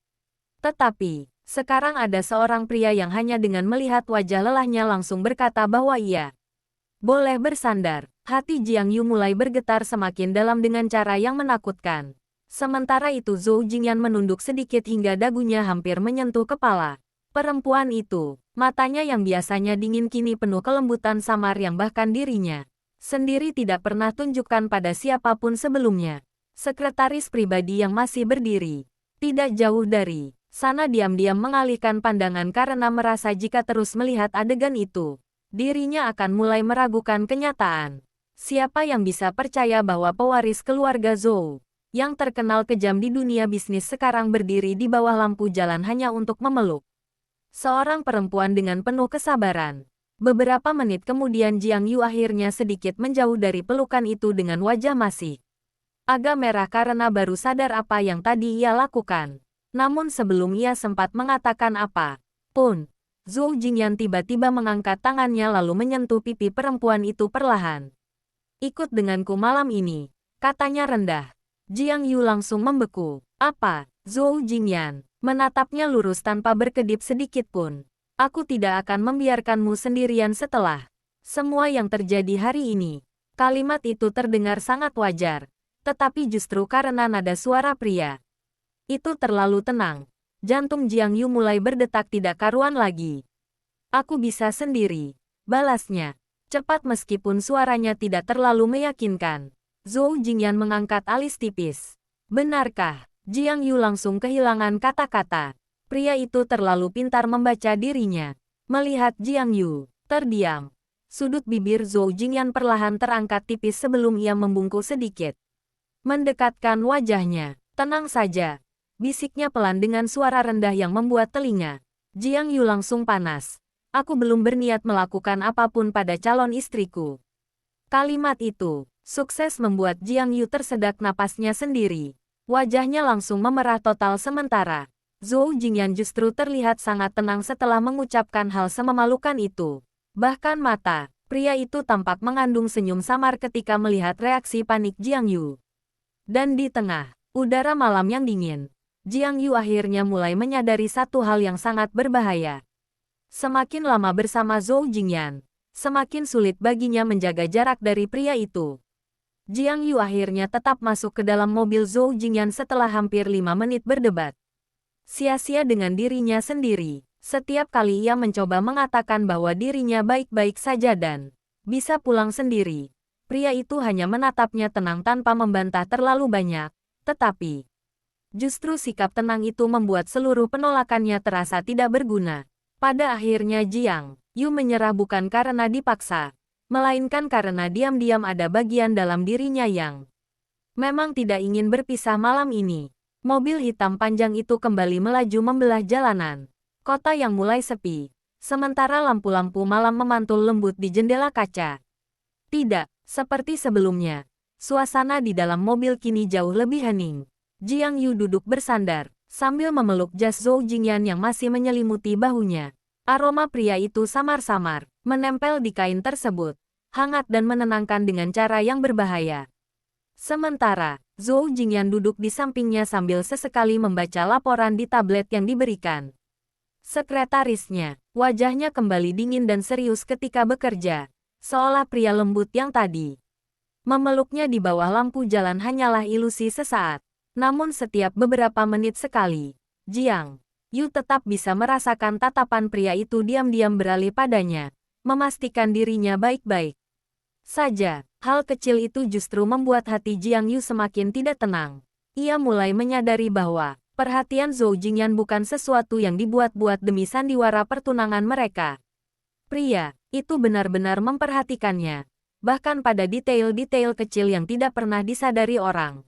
Tetapi, sekarang ada seorang pria yang hanya dengan melihat wajah lelahnya langsung berkata bahwa ia boleh bersandar. Hati Jiang Yu mulai bergetar semakin dalam dengan cara yang menakutkan. Sementara itu Zhou Jingyan menunduk sedikit hingga dagunya hampir menyentuh kepala perempuan itu. Matanya yang biasanya dingin kini penuh kelembutan samar yang bahkan dirinya sendiri tidak pernah tunjukkan pada siapapun sebelumnya. Sekretaris pribadi yang masih berdiri tidak jauh dari sana diam-diam mengalihkan pandangan karena merasa jika terus melihat adegan itu, dirinya akan mulai meragukan kenyataan. Siapa yang bisa percaya bahwa pewaris keluarga Zhou, yang terkenal kejam di dunia bisnis sekarang berdiri di bawah lampu jalan hanya untuk memeluk seorang perempuan dengan penuh kesabaran. Beberapa menit kemudian Jiang Yu akhirnya sedikit menjauh dari pelukan itu dengan wajah masih agak merah karena baru sadar apa yang tadi ia lakukan. Namun sebelum ia sempat mengatakan apa pun, Zhou Jingyan tiba-tiba mengangkat tangannya lalu menyentuh pipi perempuan itu perlahan. Ikut denganku malam ini, katanya rendah. Jiang Yu langsung membeku. Apa? Zhou Jingyan menatapnya lurus tanpa berkedip sedikit pun. Aku tidak akan membiarkanmu sendirian setelah semua yang terjadi hari ini. Kalimat itu terdengar sangat wajar, tetapi justru karena nada suara pria itu terlalu tenang. Jantung Jiang Yu mulai berdetak tidak karuan lagi. Aku bisa sendiri, balasnya. Cepat meskipun suaranya tidak terlalu meyakinkan. Zhou Jingyan mengangkat alis tipis. Benarkah? Jiang Yu langsung kehilangan kata-kata. Pria itu terlalu pintar membaca dirinya. Melihat Jiang Yu terdiam, sudut bibir Zhou Jingyan perlahan terangkat tipis sebelum ia membungkuk sedikit. Mendekatkan wajahnya. Tenang saja, bisiknya pelan dengan suara rendah yang membuat telinga Jiang Yu langsung panas. Aku belum berniat melakukan apapun pada calon istriku. Kalimat itu sukses membuat Jiang Yu tersedak napasnya sendiri. Wajahnya langsung memerah total sementara Zhou Jingyan justru terlihat sangat tenang setelah mengucapkan hal sememalukan itu. Bahkan mata pria itu tampak mengandung senyum samar ketika melihat reaksi panik Jiang Yu. Dan di tengah udara malam yang dingin, Jiang Yu akhirnya mulai menyadari satu hal yang sangat berbahaya. Semakin lama bersama Zhou Jingyan, semakin sulit baginya menjaga jarak dari pria itu. Jiang Yu akhirnya tetap masuk ke dalam mobil Zhou Jingyan setelah hampir 5 menit berdebat. Sia-sia dengan dirinya sendiri. Setiap kali ia mencoba mengatakan bahwa dirinya baik-baik saja dan bisa pulang sendiri, pria itu hanya menatapnya tenang tanpa membantah terlalu banyak. Tetapi justru sikap tenang itu membuat seluruh penolakannya terasa tidak berguna. Pada akhirnya Jiang Yu menyerah bukan karena dipaksa, melainkan karena diam-diam ada bagian dalam dirinya yang memang tidak ingin berpisah malam ini. Mobil hitam panjang itu kembali melaju membelah jalanan kota yang mulai sepi, sementara lampu-lampu malam memantul lembut di jendela kaca. Tidak seperti sebelumnya, suasana di dalam mobil kini jauh lebih hening. Jiang Yu duduk bersandar, sambil memeluk jas Zhou Jingyan yang masih menyelimuti bahunya. Aroma pria itu samar-samar menempel di kain tersebut, hangat dan menenangkan dengan cara yang berbahaya. Sementara, Zhou Jingyan duduk di sampingnya sambil sesekali membaca laporan di tablet yang diberikan sekretarisnya. Wajahnya kembali dingin dan serius ketika bekerja, seolah pria lembut yang tadi memeluknya di bawah lampu jalan hanyalah ilusi sesaat. Namun setiap beberapa menit sekali, Jiang Yu tetap bisa merasakan tatapan pria itu diam-diam beralih padanya, memastikan dirinya baik-baik saja. Hal kecil itu justru membuat hati Jiang Yu semakin tidak tenang. Ia mulai menyadari bahwa perhatian Zhou Jingyan bukan sesuatu yang dibuat-buat demi sandiwara pertunangan mereka. Pria itu benar-benar memperhatikannya, bahkan pada detail-detail kecil yang tidak pernah disadari orang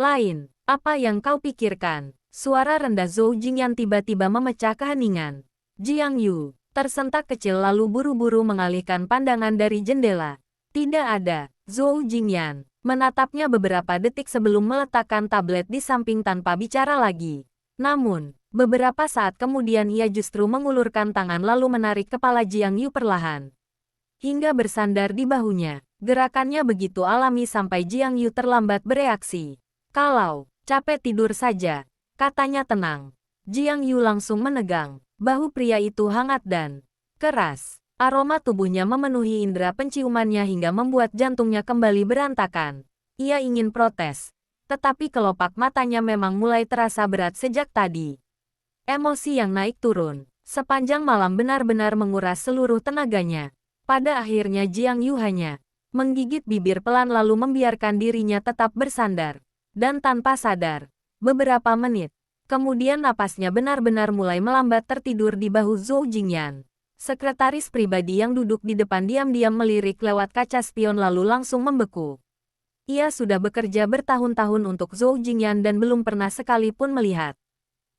lain. Apa yang kau pikirkan? Suara rendah Zhou Jingyan tiba-tiba memecah keheningan. Jiang Yu tersentak kecil lalu buru-buru mengalihkan pandangan dari jendela. Tidak ada. Zhou Jingyan menatapnya beberapa detik sebelum meletakkan tablet di samping tanpa bicara lagi. Namun, beberapa saat kemudian ia justru mengulurkan tangan lalu menarik kepala Jiang Yu perlahan hingga bersandar di bahunya. Gerakannya begitu alami sampai Jiang Yu terlambat bereaksi. Kalau capek tidur saja, katanya tenang. Jiang Yu langsung menegang. Bahu pria itu hangat dan keras. Aroma tubuhnya memenuhi indera penciumannya hingga membuat jantungnya kembali berantakan. Ia ingin protes, tetapi kelopak matanya memang mulai terasa berat sejak tadi. Emosi yang naik turun sepanjang malam benar-benar menguras seluruh tenaganya. Pada akhirnya Jiang Yu hanya menggigit bibir pelan lalu membiarkan dirinya tetap bersandar. Dan tanpa sadar, beberapa menit kemudian napasnya benar-benar mulai melambat tertidur di bahu Zhou Jingyan. Sekretaris pribadi yang duduk di depan diam-diam melirik lewat kaca spion lalu langsung membeku. Ia sudah bekerja bertahun-tahun untuk Zhou Jingyan dan belum pernah sekalipun melihat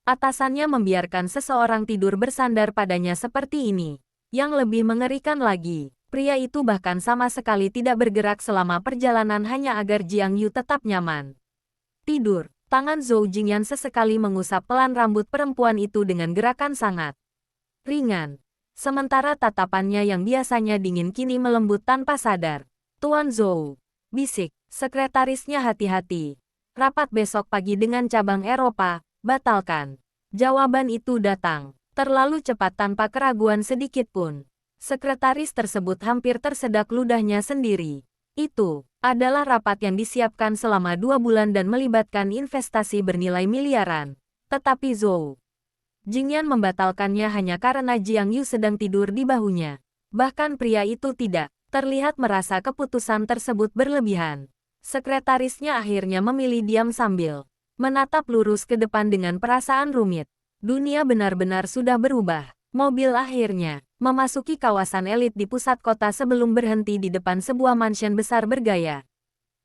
atasannya membiarkan seseorang tidur bersandar padanya seperti ini. Yang lebih mengerikan lagi, pria itu bahkan sama sekali tidak bergerak selama perjalanan hanya agar Jiang Yu tetap nyaman tidur. Tangan Zhou Jingyan sesekali mengusap pelan rambut perempuan itu dengan gerakan sangat ringan. Sementara tatapannya yang biasanya dingin kini melembut tanpa sadar. Tuan Zhou, bisik, sekretarisnya hati-hati. Rapat besok pagi dengan cabang Eropa, batalkan. Jawaban itu datang, terlalu cepat tanpa keraguan sedikit pun. Sekretaris tersebut hampir tersedak ludahnya sendiri. Itu adalah rapat yang disiapkan selama 2 bulan dan melibatkan investasi bernilai miliaran. Tetapi Zhou Jingyan membatalkannya hanya karena Jiang Yu sedang tidur di bahunya. Bahkan pria itu tidak terlihat merasa keputusan tersebut berlebihan. Sekretarisnya akhirnya memilih diam sambil menatap lurus ke depan dengan perasaan rumit. Dunia benar-benar sudah berubah. Mobil akhirnya memasuki kawasan elit di pusat kota sebelum berhenti di depan sebuah mansion besar bergaya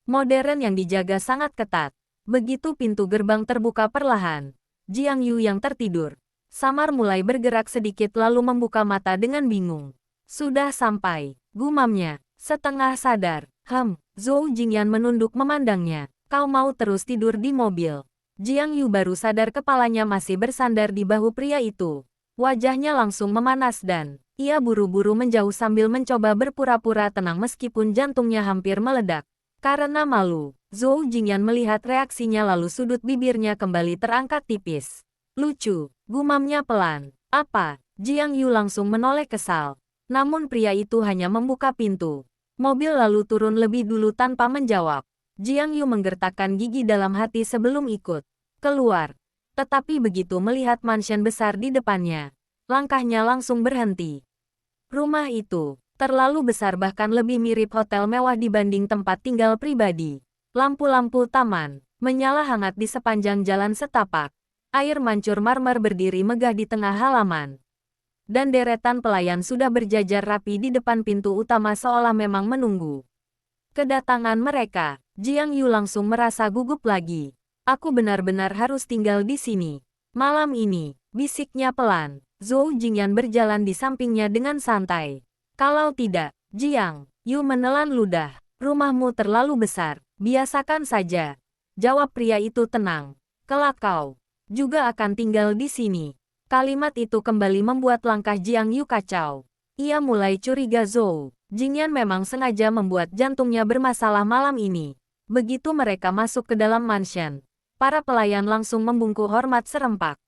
modern yang dijaga sangat ketat. Begitu pintu gerbang terbuka perlahan, Jiang Yu yang tertidur samar mulai bergerak sedikit lalu membuka mata dengan bingung. Sudah sampai, gumamnya, setengah sadar. Zhou Jingyan menunduk memandangnya. Kau mau terus tidur di mobil? Jiang Yu baru sadar kepalanya masih bersandar di bahu pria itu. Wajahnya langsung memanas dan ia buru-buru menjauh sambil mencoba berpura-pura tenang meskipun jantungnya hampir meledak. Karena malu, Zhou Jingyan melihat reaksinya lalu sudut bibirnya kembali terangkat tipis. Lucu, gumamnya pelan. Apa? Jiang Yu langsung menoleh kesal. Namun pria itu hanya membuka pintu mobil lalu turun lebih dulu tanpa menjawab. Jiang Yu menggertakkan gigi dalam hati sebelum ikut keluar. Tetapi begitu melihat mansion besar di depannya, langkahnya langsung berhenti. Rumah itu terlalu besar bahkan lebih mirip hotel mewah dibanding tempat tinggal pribadi. Lampu-lampu taman menyala hangat di sepanjang jalan setapak. Air mancur marmer berdiri megah di tengah halaman. Dan deretan pelayan sudah berjajar rapi di depan pintu utama seolah memang menunggu kedatangan mereka. Jiang Yu langsung merasa gugup lagi. Aku benar-benar harus tinggal di sini. Malam ini, bisiknya pelan. Zhou Jingyan berjalan di sampingnya dengan santai. Kalau tidak, Jiang Yu menelan ludah. Rumahmu terlalu besar. Biasakan saja. Jawab pria itu tenang. Kelak kau juga akan tinggal di sini. Kalimat itu kembali membuat langkah Jiang Yu kacau. Ia mulai curiga Zhou Jingyan memang sengaja membuat jantungnya bermasalah malam ini. Begitu mereka masuk ke dalam mansion, para pelayan langsung membungkuk hormat serempak.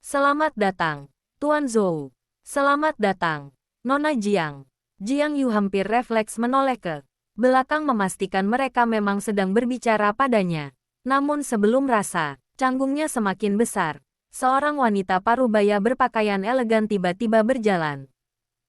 Selamat datang, Tuan Zhou. Selamat datang, Nona Jiang. Jiang Yu hampir refleks menoleh ke belakang memastikan mereka memang sedang berbicara padanya. Namun sebelum rasa canggungnya semakin besar, seorang wanita parubaya berpakaian elegan tiba-tiba berjalan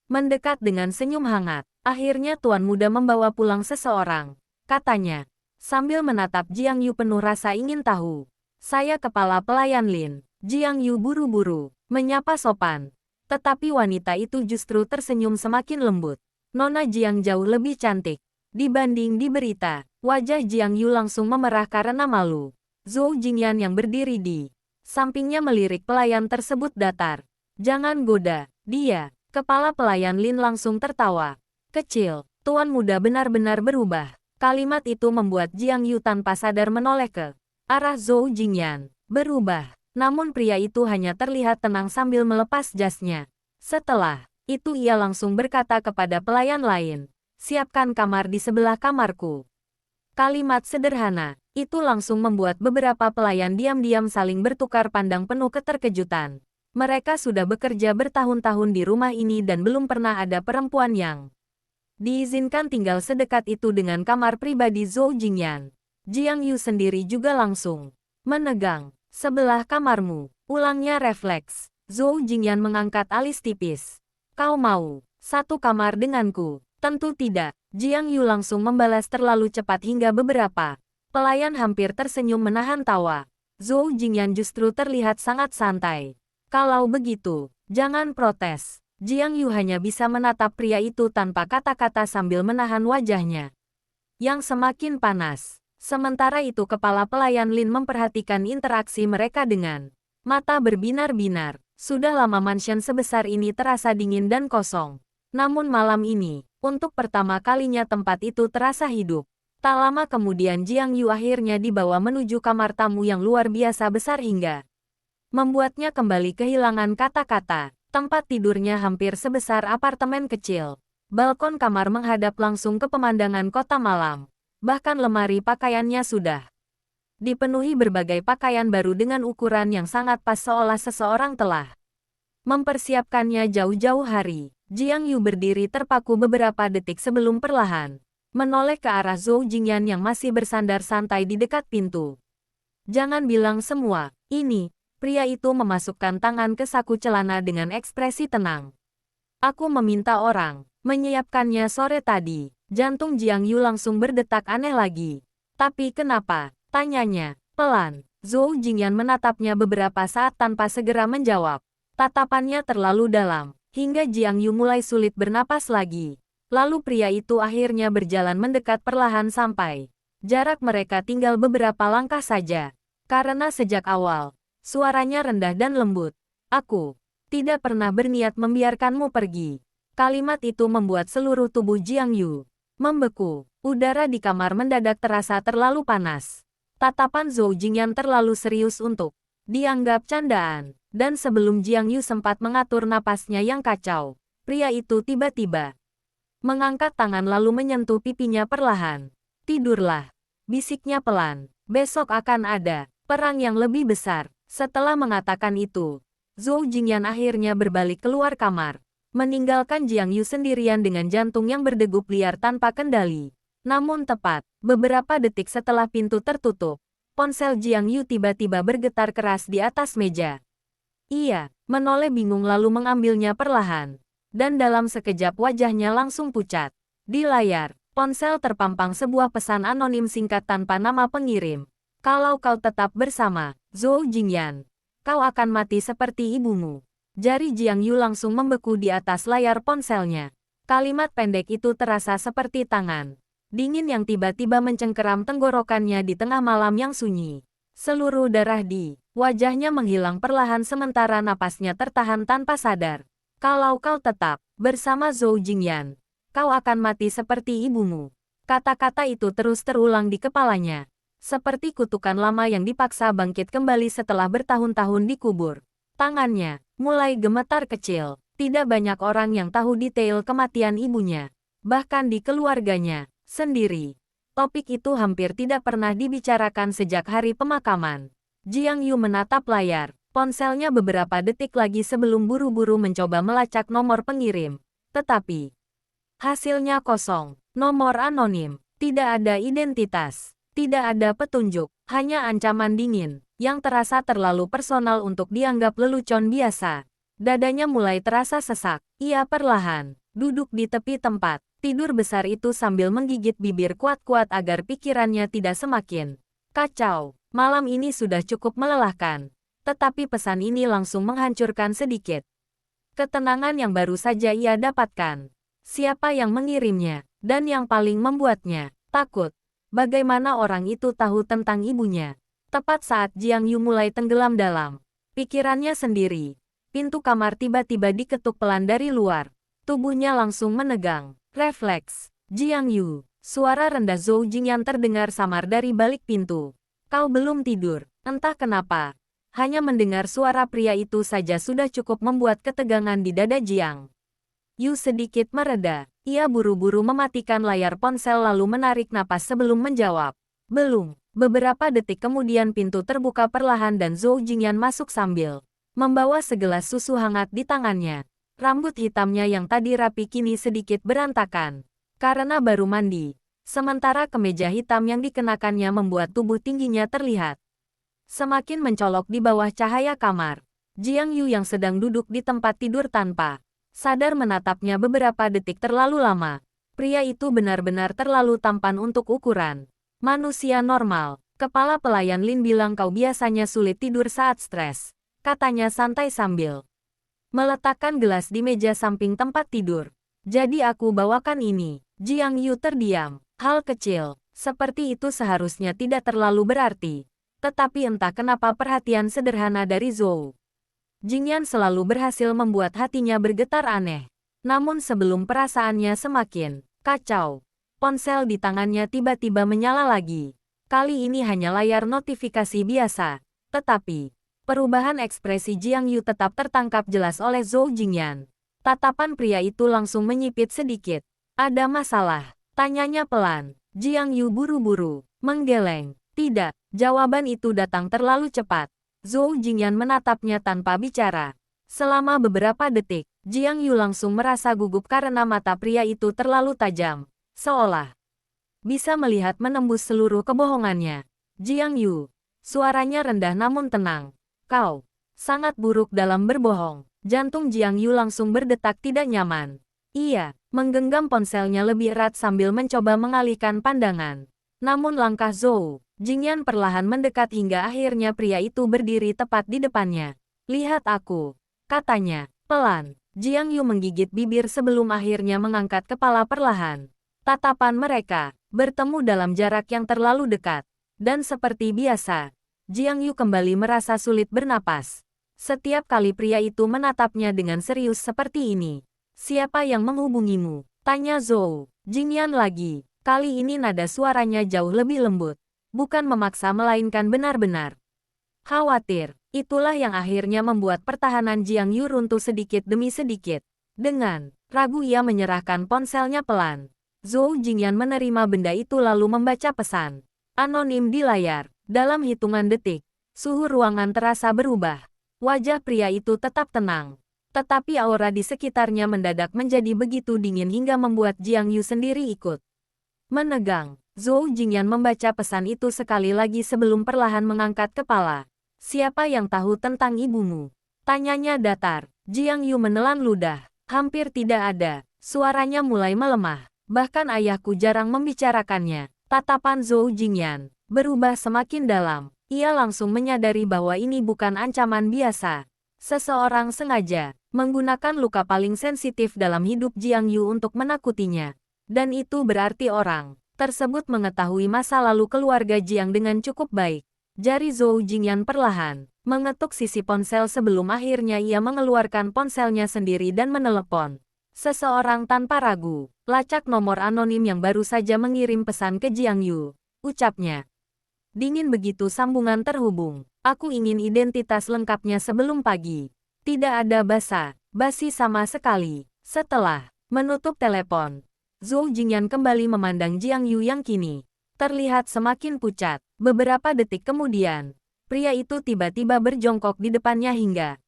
mendekat dengan senyum hangat. Akhirnya Tuan Muda membawa pulang seseorang, katanya, sambil menatap Jiang Yu penuh rasa ingin tahu. Saya kepala pelayan Lin. Jiang Yu buru-buru menyapa sopan. Tetapi wanita itu justru tersenyum semakin lembut. Nona Jiang jauh lebih cantik dibanding di berita. Wajah Jiang Yu langsung memerah karena malu. Zhou Jingyan yang berdiri di sampingnya melirik pelayan tersebut datar. Jangan goda dia. Kepala pelayan Lin langsung tertawa kecil. Tuan Muda benar-benar berubah. Kalimat itu membuat Jiang Yu tanpa sadar menoleh ke arah Zhou Jingyan. Berubah. Namun pria itu hanya terlihat tenang sambil melepas jasnya. Setelah itu ia langsung berkata kepada pelayan lain, siapkan kamar di sebelah kamarku. Kalimat sederhana itu langsung membuat beberapa pelayan diam-diam saling bertukar pandang penuh keterkejutan. Mereka sudah bekerja bertahun-tahun di rumah ini dan belum pernah ada perempuan yang diizinkan tinggal sedekat itu dengan kamar pribadi Zhou Jingyan. Jiang Yu sendiri juga langsung menegang. Sebelah kamarmu, ulangnya refleks. Zhou Jingyan mengangkat alis tipis. Kau mau satu kamar denganku? Tentu tidak. Jiang Yu langsung membalas terlalu cepat hingga beberapa pelayan hampir tersenyum menahan tawa. Zhou Jingyan justru terlihat sangat santai. Kalau begitu, jangan protes. Jiang Yu hanya bisa menatap pria itu tanpa kata-kata sambil menahan wajahnya yang semakin panas. Sementara itu kepala pelayan Lin memperhatikan interaksi mereka dengan mata berbinar-binar. Sudah lama mansion sebesar ini terasa dingin dan kosong. Namun malam ini, untuk pertama kalinya tempat itu terasa hidup. Tak lama kemudian Jiang Yu akhirnya dibawa menuju kamar tamu yang luar biasa besar hingga membuatnya kembali kehilangan kata-kata. Tempat tidurnya hampir sebesar apartemen kecil. Balkon kamar menghadap langsung ke pemandangan kota malam. Bahkan lemari pakaiannya sudah dipenuhi berbagai pakaian baru dengan ukuran yang sangat pas seolah seseorang telah mempersiapkannya jauh-jauh hari. Jiang Yu berdiri terpaku beberapa detik sebelum perlahan menoleh ke arah Zhou Jingyan yang masih bersandar santai di dekat pintu. Jangan bilang semua. Ini, pria itu memasukkan tangan ke saku celana dengan ekspresi tenang. Aku meminta orang menyiapkannya sore tadi. Jantung Jiang Yu langsung berdetak aneh lagi. Tapi kenapa? Tanyanya, pelan. Zhou Jingyan menatapnya beberapa saat tanpa segera menjawab. Tatapannya terlalu dalam, hingga Jiang Yu mulai sulit bernapas lagi. Lalu pria itu akhirnya berjalan mendekat perlahan sampai jarak mereka tinggal beberapa langkah saja. Karena sejak awal, suaranya rendah dan lembut. Aku tidak pernah berniat membiarkanmu pergi. Kalimat itu membuat seluruh tubuh Jiang Yu membeku. Udara di kamar mendadak terasa terlalu panas. Tatapan Zhou Jingyan terlalu serius untuk dianggap candaan. Dan sebelum Jiang Yu sempat mengatur napasnya yang kacau, pria itu tiba-tiba mengangkat tangan lalu menyentuh pipinya perlahan. Tidurlah, bisiknya pelan. Besok akan ada perang yang lebih besar. Setelah mengatakan itu, Zhou Jingyan akhirnya berbalik keluar kamar, meninggalkan Jiang Yu sendirian dengan jantung yang berdegup liar tanpa kendali. Namun tepat, beberapa detik setelah pintu tertutup, ponsel Jiang Yu tiba-tiba bergetar keras di atas meja. Ia menoleh bingung lalu mengambilnya perlahan. Dan dalam sekejap wajahnya langsung pucat. Di layar, ponsel terpampang sebuah pesan anonim singkat tanpa nama pengirim. Kalau kau tetap bersama Zhou Jingyan, kau akan mati seperti ibumu. Jari Jiang Yu langsung membeku di atas layar ponselnya. Kalimat pendek itu terasa seperti tangan dingin yang tiba-tiba mencengkeram tenggorokannya di tengah malam yang sunyi. Seluruh darah di wajahnya menghilang perlahan sementara napasnya tertahan tanpa sadar. Kalau kau tetap bersama Zhou Jingyan, kau akan mati seperti ibumu. Kata-kata itu terus terulang di kepalanya. Seperti kutukan lama yang dipaksa bangkit kembali setelah bertahun-tahun dikubur. Tangannya mulai gemetar kecil. Tidak banyak orang yang tahu detail kematian ibunya. Bahkan di keluarganya sendiri, topik itu hampir tidak pernah dibicarakan sejak hari pemakaman. Jiang Yu menatap layar ponselnya beberapa detik lagi sebelum buru-buru mencoba melacak nomor pengirim. Tetapi hasilnya kosong. Nomor anonim. Tidak ada identitas. Tidak ada petunjuk. Hanya ancaman dingin yang terasa terlalu personal untuk dianggap lelucon biasa. Dadanya mulai terasa sesak. Ia perlahan duduk di tepi tempat tidur besar itu sambil menggigit bibir kuat-kuat agar pikirannya tidak semakin kacau. Malam ini sudah cukup melelahkan. Tetapi pesan ini langsung menghancurkan sedikit ketenangan yang baru saja ia dapatkan. Siapa yang mengirimnya, dan yang paling membuatnya takut. Bagaimana orang itu tahu tentang ibunya? Tepat saat Jiang Yu mulai tenggelam dalam pikirannya sendiri, pintu kamar tiba-tiba diketuk pelan dari luar. Tubuhnya langsung menegang. Refleks. Jiang Yu. Suara rendah Zhou Jingyan terdengar samar dari balik pintu. Kau belum tidur. Entah kenapa. Hanya mendengar suara pria itu saja sudah cukup membuat ketegangan di dada Jiang Yu sedikit mereda. Ia buru-buru mematikan layar ponsel lalu menarik napas sebelum menjawab. Belum. Beberapa detik kemudian pintu terbuka perlahan dan Zhou Jingyan masuk sambil membawa segelas susu hangat di tangannya. Rambut hitamnya yang tadi rapi kini sedikit berantakan karena baru mandi. Sementara kemeja hitam yang dikenakannya membuat tubuh tingginya terlihat semakin mencolok di bawah cahaya kamar. Jiang Yu yang sedang duduk di tempat tidur tanpa sadar menatapnya beberapa detik terlalu lama. Pria itu benar-benar terlalu tampan untuk ukuran manusia normal. Kepala pelayan Lin bilang kau biasanya sulit tidur saat stres. Katanya santai sambil meletakkan gelas di meja samping tempat tidur. Jadi aku bawakan ini. Jiang Yu terdiam. Hal kecil seperti itu seharusnya tidak terlalu berarti. Tetapi entah kenapa perhatian sederhana dari Zhou Jingyan selalu berhasil membuat hatinya bergetar aneh. Namun sebelum perasaannya semakin kacau, ponsel di tangannya tiba-tiba menyala lagi. Kali ini hanya layar notifikasi biasa. Tetapi Perubahan ekspresi Jiang Yu tetap tertangkap jelas oleh Zhou Jingyan. Tatapan pria itu langsung menyipit sedikit. Ada masalah? Tanyanya pelan. Jiang Yu buru-buru menggeleng. Tidak, jawaban itu datang terlalu cepat. Zhou Jingyan menatapnya tanpa bicara. Selama beberapa detik, Jiang Yu langsung merasa gugup karena mata pria itu terlalu tajam. Seolah bisa melihat menembus seluruh kebohongannya. Jiang Yu, suaranya rendah namun tenang. Kau sangat buruk dalam berbohong. Jantung Jiang Yu langsung berdetak tidak nyaman. Ia menggenggam ponselnya lebih erat sambil mencoba mengalihkan pandangan. Namun langkah Zhou Jingyan perlahan mendekat hingga akhirnya pria itu berdiri tepat di depannya. Lihat aku, katanya, pelan. Jiang Yu menggigit bibir sebelum akhirnya mengangkat kepala perlahan. Tatapan mereka bertemu dalam jarak yang terlalu dekat. Dan seperti biasa, Jiang Yu kembali merasa sulit bernapas. Setiap kali pria itu menatapnya dengan serius seperti ini. Siapa yang menghubungimu? Tanya Zhou Jingyan lagi. Kali ini nada suaranya jauh lebih lembut. Bukan memaksa melainkan benar-benar khawatir. Itulah yang akhirnya membuat pertahanan Jiang Yu runtuh sedikit demi sedikit. Dengan ragu ia menyerahkan ponselnya pelan. Zhou Jingyan menerima benda itu lalu membaca pesan anonim di layar. Dalam hitungan detik, suhu ruangan terasa berubah. Wajah pria itu tetap tenang. Tetapi aura di sekitarnya mendadak menjadi begitu dingin hingga membuat Jiang Yu sendiri ikut menegang. Zhou Jingyan membaca pesan itu sekali lagi sebelum perlahan mengangkat kepala. Siapa yang tahu tentang ibumu? Tanyanya datar. Jiang Yu menelan ludah. Hampir tidak ada. Suaranya mulai melemah. Bahkan ayahku jarang membicarakannya. Tatapan Zhou Jingyan berubah semakin dalam. Ia langsung menyadari bahwa ini bukan ancaman biasa. Seseorang sengaja menggunakan luka paling sensitif dalam hidup Jiang Yu untuk menakutinya. Dan itu berarti orang tersebut mengetahui masa lalu keluarga Jiang dengan cukup baik. Jari Zhou Jingyan perlahan mengetuk sisi ponsel sebelum akhirnya ia mengeluarkan ponselnya sendiri dan menelepon seseorang tanpa ragu. Lacak nomor anonim yang baru saja mengirim pesan ke Jiang Yu. Ucapnya dingin begitu sambungan terhubung. Aku ingin identitas lengkapnya sebelum pagi. Tidak ada basa-basi sama sekali. Setelah menutup telepon, Zhou Jingyan kembali memandang Jiang Yu yang kini terlihat semakin pucat. Beberapa detik kemudian, pria itu tiba-tiba berjongkok di depannya hingga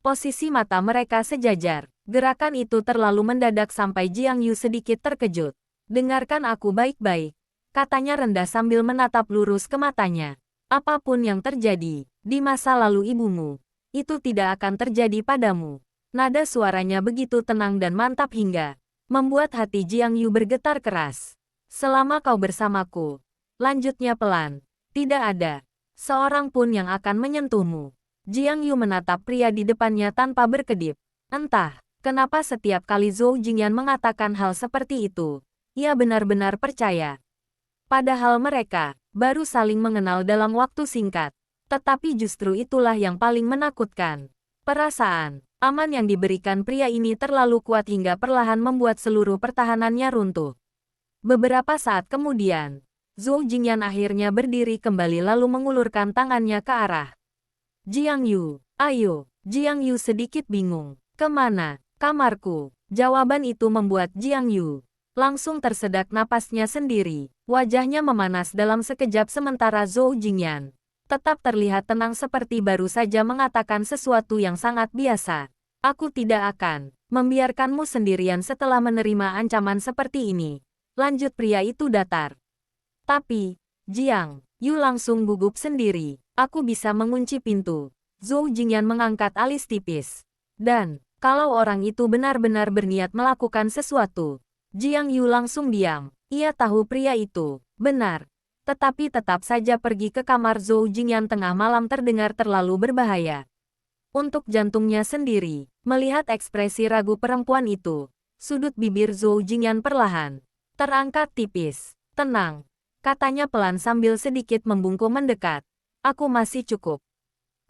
posisi mata mereka sejajar. Gerakan itu terlalu mendadak sampai Jiang Yu sedikit terkejut. Dengarkan aku baik-baik, katanya rendah sambil menatap lurus ke matanya. Apapun yang terjadi di masa lalu ibumu, itu tidak akan terjadi padamu. Nada suaranya begitu tenang dan mantap hingga membuat hati Jiang Yu bergetar keras. Selama kau bersamaku, lanjutnya pelan, tidak ada seorang pun yang akan menyentuhmu. Jiang Yu menatap pria di depannya tanpa berkedip. Entah kenapa setiap kali Zhou Jingyan mengatakan hal seperti itu, ia benar-benar percaya. Padahal mereka baru saling mengenal dalam waktu singkat. Tetapi justru itulah yang paling menakutkan. Perasaan aman yang diberikan pria ini terlalu kuat hingga perlahan membuat seluruh pertahanannya runtuh. Beberapa saat kemudian, Zhou Jingyan akhirnya berdiri kembali lalu mengulurkan tangannya ke arah Jiang Yu. Ayo, Jiang Yu sedikit bingung. Kemana? Kamarku. Jawaban itu membuat Jiang Yu langsung tersedak napasnya sendiri. Wajahnya memanas dalam sekejap sementara Zhou Jingyan tetap terlihat tenang seperti baru saja mengatakan sesuatu yang sangat biasa. Aku tidak akan membiarkanmu sendirian setelah menerima ancaman seperti ini. Lanjut pria itu datar. Tapi, Jiang Yu langsung gugup sendiri. Aku bisa mengunci pintu. Zhou Jingyan mengangkat alis tipis. Dan, kalau orang itu benar-benar berniat melakukan sesuatu, Jiang Yu langsung diam. Ia tahu pria itu benar. Tetapi tetap saja pergi ke kamar Zhou Jingyan tengah malam terdengar terlalu berbahaya. Untuk jantungnya sendiri, melihat ekspresi ragu perempuan itu, sudut bibir Zhou Jingyan perlahan terangkat tipis. Tenang, katanya pelan sambil sedikit membungkuk mendekat. Aku masih cukup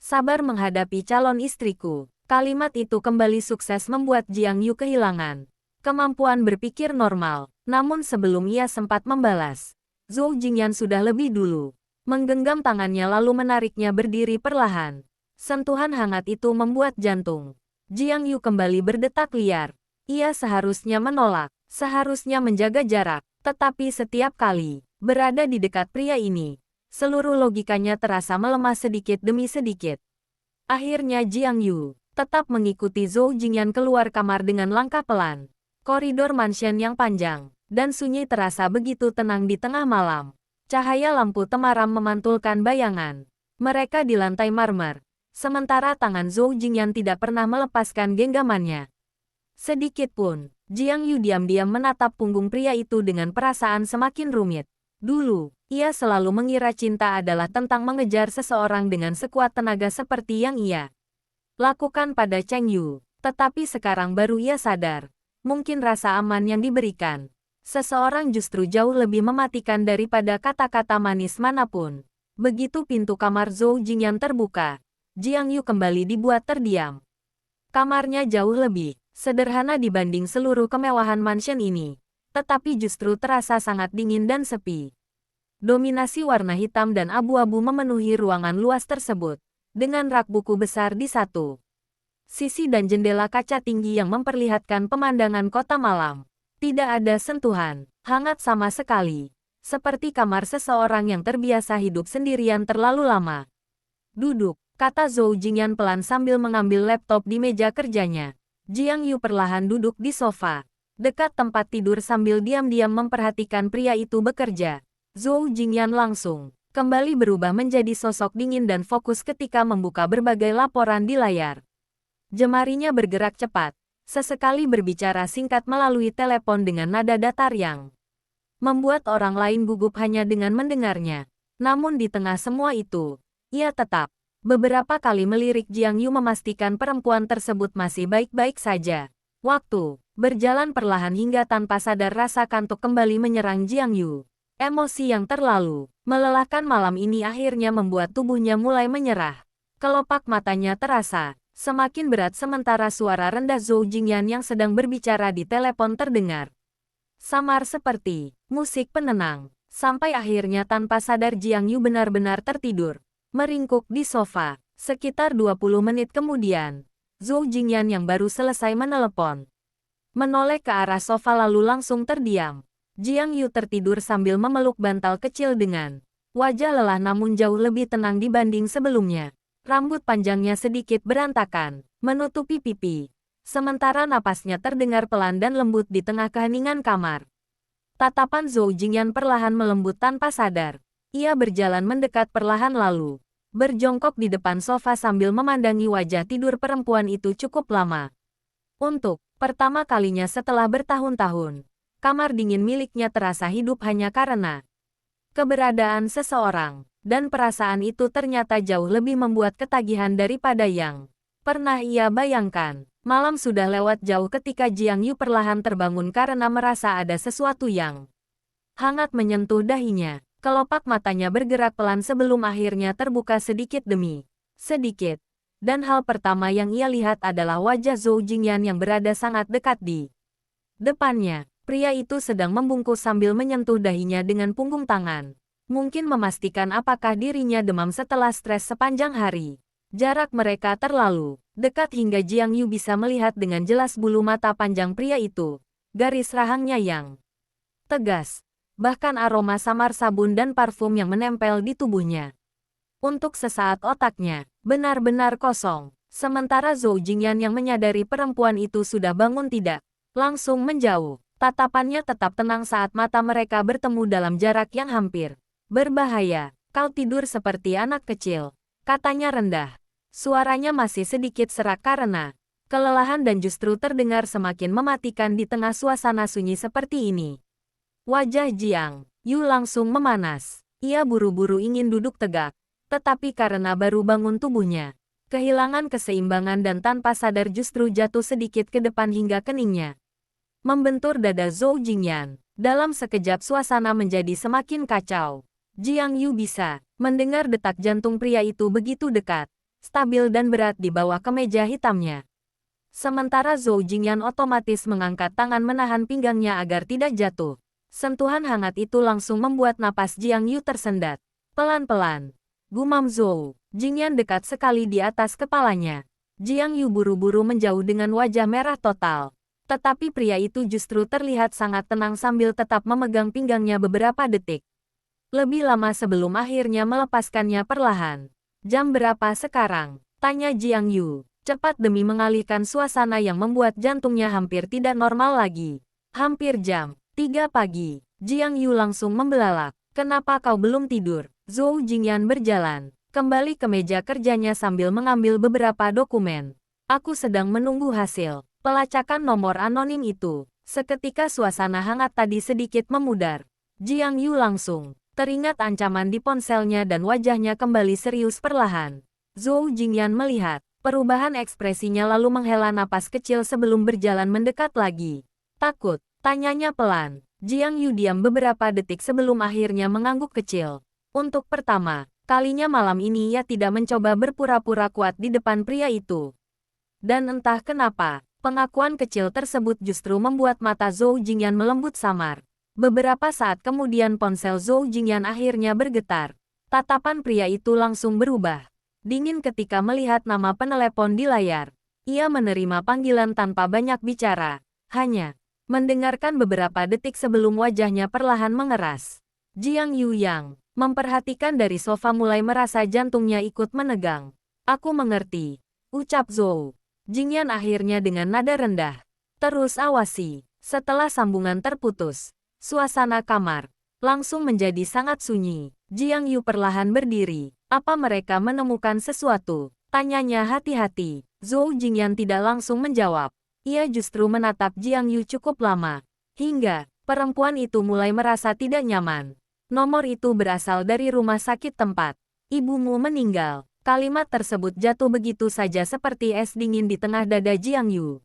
sabar menghadapi calon istriku. Kalimat itu kembali sukses membuat Jiang Yu kehilangan kemampuan berpikir normal. Namun sebelum ia sempat membalas, Zhou Jingyan sudah lebih dulu menggenggam tangannya lalu menariknya berdiri perlahan. Sentuhan hangat itu membuat jantung Jiang Yu kembali berdetak liar. Ia seharusnya menolak, seharusnya menjaga jarak, tetapi setiap kali berada di dekat pria ini, seluruh logikanya terasa melemah sedikit demi sedikit. Akhirnya Jiang Yu tetap mengikuti Zhou Jingyan keluar kamar dengan langkah pelan. Koridor mansion yang panjang dan sunyi terasa begitu tenang di tengah malam. Cahaya lampu temaram memantulkan bayangan mereka di lantai marmer. Sementara tangan Zhou Jingyan tidak pernah melepaskan genggamannya. Sedikit pun, Jiang Yu diam-diam menatap punggung pria itu dengan perasaan semakin rumit. Dulu, ia selalu mengira cinta adalah tentang mengejar seseorang dengan sekuat tenaga seperti yang ia lakukan pada Cheng Yu. Tetapi sekarang baru ia sadar, mungkin rasa aman yang diberikan seseorang justru jauh lebih mematikan daripada kata-kata manis manapun. Begitu pintu kamar Zhou Jingyan terbuka, Jiang Yu kembali dibuat terdiam. Kamarnya jauh lebih sederhana dibanding seluruh kemewahan mansion ini, tetapi justru terasa sangat dingin dan sepi. Dominasi warna hitam dan abu-abu memenuhi ruangan luas tersebut, dengan rak buku besar di satu sisi dan jendela kaca tinggi yang memperlihatkan pemandangan kota malam. Tidak ada sentuhan hangat sama sekali, seperti kamar seseorang yang terbiasa hidup sendirian terlalu lama. Duduk, kata Zhou Jingyan pelan sambil mengambil laptop di meja kerjanya. Jiang Yu perlahan duduk di sofa, dekat tempat tidur sambil diam-diam memperhatikan pria itu bekerja. Zhou Jingyan langsung kembali berubah menjadi sosok dingin dan fokus ketika membuka berbagai laporan di layar. Jemarinya bergerak cepat, sesekali berbicara singkat melalui telepon dengan nada datar yang membuat orang lain gugup hanya dengan mendengarnya. Namun di tengah semua itu, ia tetap beberapa kali melirik Jiang Yu memastikan perempuan tersebut masih baik-baik saja. Waktu berjalan perlahan hingga tanpa sadar rasa kantuk kembali menyerang Jiang Yu. Emosi yang terlalu melelahkan malam ini akhirnya membuat tubuhnya mulai menyerah. Kelopak matanya terasa semakin berat sementara suara rendah Zhou Jingyan yang sedang berbicara di telepon terdengar samar seperti musik penenang. Sampai akhirnya tanpa sadar Jiang Yu benar-benar tertidur, meringkuk di sofa. Sekitar 20 menit kemudian, Zhou Jingyan yang baru selesai menelepon menoleh ke arah sofa lalu langsung terdiam. Jiang Yu tertidur sambil memeluk bantal kecil dengan wajah lelah namun jauh lebih tenang dibanding sebelumnya. Rambut panjangnya sedikit berantakan, menutupi pipi. Sementara napasnya terdengar pelan dan lembut di tengah keheningan kamar. Tatapan Zhou Jingyan perlahan melembut tanpa sadar. Ia berjalan mendekat perlahan lalu berjongkok di depan sofa sambil memandangi wajah tidur perempuan itu cukup lama. Untuk pertama kalinya setelah bertahun-tahun, kamar dingin miliknya terasa hidup hanya karena keberadaan seseorang, dan perasaan itu ternyata jauh lebih membuat ketagihan daripada yang pernah ia bayangkan. Malam sudah lewat jauh ketika Jiang Yu perlahan terbangun karena merasa ada sesuatu yang hangat menyentuh dahinya. Kelopak matanya bergerak pelan sebelum akhirnya terbuka sedikit demi sedikit. Dan hal pertama yang ia lihat adalah wajah Zhou Jingyan yang berada sangat dekat di depannya. Pria itu sedang membungkuk sambil menyentuh dahinya dengan punggung tangan. Mungkin memastikan apakah dirinya demam setelah stres sepanjang hari. Jarak mereka terlalu dekat hingga Jiang Yu bisa melihat dengan jelas bulu mata panjang pria itu. Garis rahangnya yang tegas. Bahkan aroma samar sabun dan parfum yang menempel di tubuhnya. Untuk sesaat otaknya benar-benar kosong. Sementara Zhou Jingyan yang menyadari perempuan itu sudah bangun tidak langsung menjauh. Tatapannya tetap tenang saat mata mereka bertemu dalam jarak yang hampir berbahaya. Kau tidur seperti anak kecil, katanya rendah. Suaranya masih sedikit serak karena kelelahan dan justru terdengar semakin mematikan di tengah suasana sunyi seperti ini. Wajah Jiang Yu langsung memanas. Ia buru-buru ingin duduk tegak, tetapi karena baru bangun tubuhnya kehilangan keseimbangan dan tanpa sadar justru jatuh sedikit ke depan hingga keningnya membentur dada Zhou Jingyan. Dalam sekejap suasana menjadi semakin kacau. Jiang Yu bisa mendengar detak jantung pria itu begitu dekat, stabil dan berat di bawah kemeja hitamnya. Sementara Zhou Jingyan otomatis mengangkat tangan menahan pinggangnya agar tidak jatuh. Sentuhan hangat itu langsung membuat napas Jiang Yu tersendat. Pelan-pelan, gumam Zhou Jingyan dekat sekali di atas kepalanya. Jiang Yu buru-buru menjauh dengan wajah merah total. Tetapi pria itu justru terlihat sangat tenang sambil tetap memegang pinggangnya beberapa detik. Lebih lama sebelum akhirnya melepaskannya perlahan. Jam berapa sekarang? Tanya Jiang Yu. Cepat demi mengalihkan suasana yang membuat jantungnya hampir tidak normal lagi. Hampir jam 3 pagi. Jiang Yu langsung membelalak. Kenapa kau belum tidur? Zhou Jingyan berjalan kembali ke meja kerjanya sambil mengambil beberapa dokumen. Aku sedang menunggu hasil pelacakan nomor anonim itu. Seketika suasana hangat tadi sedikit memudar. Jiang Yu langsung teringat ancaman di ponselnya dan wajahnya kembali serius perlahan. Zhou Jingyan melihat perubahan ekspresinya lalu menghela napas kecil sebelum berjalan mendekat lagi. Takut? Tanyanya pelan. Jiang Yu diam beberapa detik sebelum akhirnya mengangguk kecil. Untuk pertama kalinya malam ini ia tidak mencoba berpura-pura kuat di depan pria itu. Dan entah kenapa, pengakuan kecil tersebut justru membuat mata Zhou Jingyan melembut samar. Beberapa saat kemudian ponsel Zhou Jingyan akhirnya bergetar. Tatapan pria itu langsung berubah. Dingin ketika melihat nama penelepon di layar. Ia menerima panggilan tanpa banyak bicara. Hanya mendengarkan beberapa detik sebelum wajahnya perlahan mengeras. Jiang Yu yang memperhatikan dari sofa mulai merasa jantungnya ikut menegang. Aku mengerti, ucap Zhou Jingyan akhirnya dengan nada rendah. Terus awasi. Setelah sambungan terputus, suasana kamar langsung menjadi sangat sunyi. Jiang Yu perlahan berdiri. Apa mereka menemukan sesuatu? Tanyanya hati-hati. Zhou Jingyan tidak langsung menjawab. Ia justru menatap Jiang Yu cukup lama. Hingga perempuan itu mulai merasa tidak nyaman. Nomor itu berasal dari rumah sakit tempat ibumu meninggal. Kalimat tersebut jatuh begitu saja seperti es dingin di tengah dada Jiang Yu.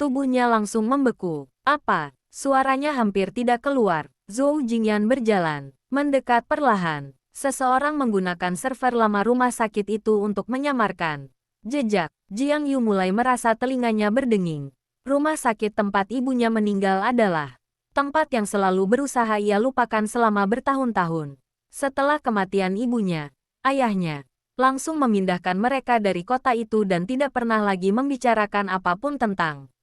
Tubuhnya langsung membeku. Apa? Suaranya hampir tidak keluar. Zhou Jingyan berjalan mendekat perlahan. Seseorang menggunakan server lama rumah sakit itu untuk menyamarkan jejak. Jiang Yu mulai merasa telinganya berdenging. Rumah sakit tempat ibunya meninggal adalah tempat yang selalu berusaha ia lupakan selama bertahun-tahun. Setelah kematian ibunya, ayahnya langsung memindahkan mereka dari kota itu dan tidak pernah lagi membicarakan apapun tentang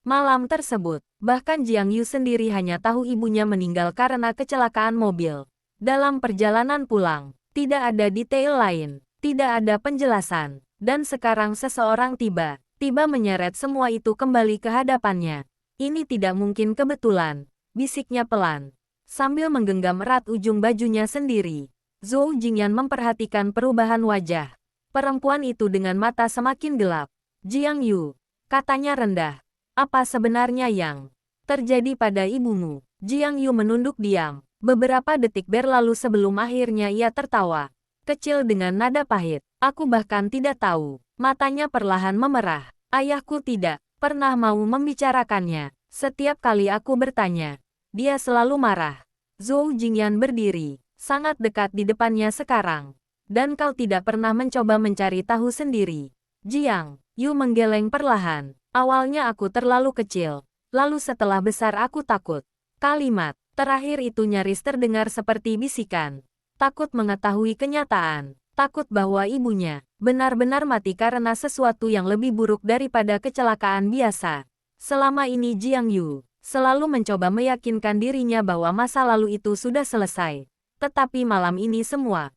malam tersebut. Bahkan Jiang Yu sendiri hanya tahu ibunya meninggal karena kecelakaan mobil. Dalam perjalanan pulang, tidak ada detail lain, tidak ada penjelasan. Dan sekarang seseorang tiba-tiba menyeret semua itu kembali ke hadapannya. Ini tidak mungkin kebetulan, bisiknya pelan. Sambil menggenggam erat ujung bajunya sendiri. Zhou Jingyan memperhatikan perubahan wajah perempuan itu dengan mata semakin gelap. Jiang Yu, katanya rendah. Apa sebenarnya yang terjadi pada ibumu? Jiang Yu menunduk diam. Beberapa detik berlalu sebelum akhirnya ia tertawa kecil dengan nada pahit. Aku bahkan tidak tahu. Matanya perlahan memerah. Ayahku tidak pernah mau membicarakannya. Setiap kali aku bertanya, dia selalu marah. Zhou Jingyan berdiri sangat dekat di depannya sekarang. Dan kau tidak pernah mencoba mencari tahu sendiri. Jiang Yu menggeleng perlahan. Awalnya aku terlalu kecil. Lalu setelah besar aku takut. Kalimat terakhir itu nyaris terdengar seperti bisikan. Takut mengetahui kenyataan. Takut bahwa ibunya benar-benar mati karena sesuatu yang lebih buruk daripada kecelakaan biasa. Selama ini Jiang Yu selalu mencoba meyakinkan dirinya bahwa masa lalu itu sudah selesai. Tetapi malam ini semua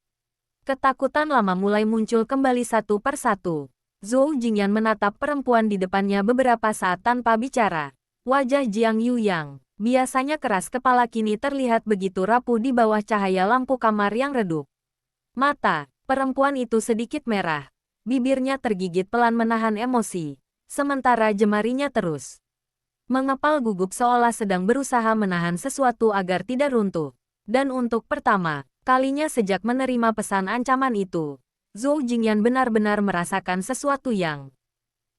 ketakutan lama mulai muncul kembali satu persatu. Zhou Jingyan menatap perempuan di depannya beberapa saat tanpa bicara. Wajah Jiang Yu yang biasanya keras kepala kini terlihat begitu rapuh di bawah cahaya lampu kamar yang redup. Mata perempuan itu sedikit merah. Bibirnya tergigit pelan menahan emosi. Sementara jemarinya terus mengepal gugup seolah sedang berusaha menahan sesuatu agar tidak runtuh. Dan untuk pertama kalinya sejak menerima pesan ancaman itu, Zhou Jingyan benar-benar merasakan sesuatu yang